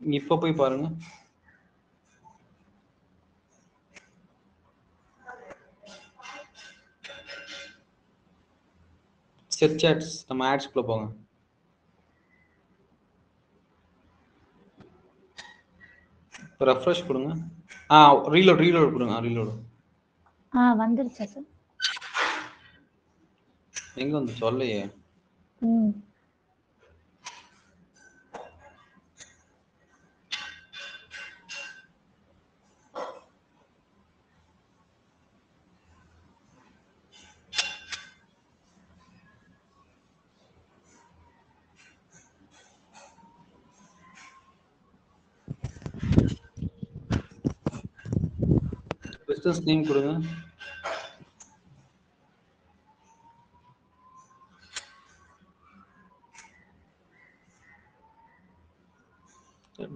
இப்ப போய் பாருங்க. செர்ச் ஆட்ஸ் நம்ம ஆட்ஸ்க்குள்ள போங்க. ரெஃப்ரெஷ் கொடுங்க. ரீலோட் கொடுங்க. ரீலோட் வந்துருச்சா சார்? எங்க வந்து சொல்லையே. பிசினஸ் நேம் கொடுங்க.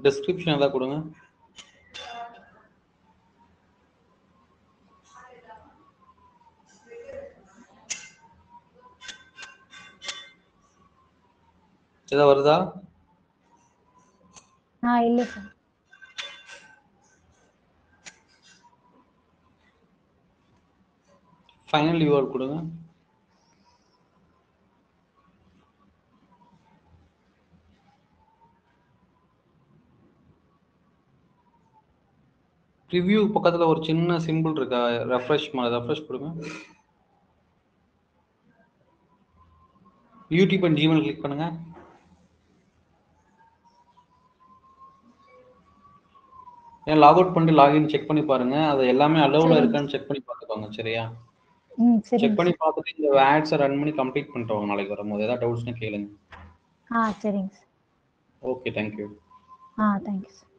டிஸ்கிரிப்ஷன் ஏதாவது கொடுங்க. ஏதாவது வருதா? இல்ல சார். ஃபைனல் யூஆர் கொடுங்க. ரிவ்யூ பக்கத்துல ஒரு சின்ன சிம்பிள் இருக்கா? ரெஃப்ரெஷ் கொடுங்க. யூடியூப் அண்ட் ஜிமெயில் கிளிக் பண்ணுங்க. லாக் அவுட் பண்ணிட்டு லாகின் செக் பண்ணி பாருங்க. அது எல்லாமே அலோவ்ல இருக்கான்னு செக் பண்ணி பார்த்துக்கோங்க. சரியா? செக் பண்ணி பார்த்துட்டு இந்த ஆட்ஸை ரன் பண்ணி கம்ப்ளீட் பண்ணிட்டு வாங்க. நாளைக்கு வரும்போது ஏதாவது டவுட்ஸ்னா கேளுங்க. சரிங்க sir. Okay, thank you. Thank you sir.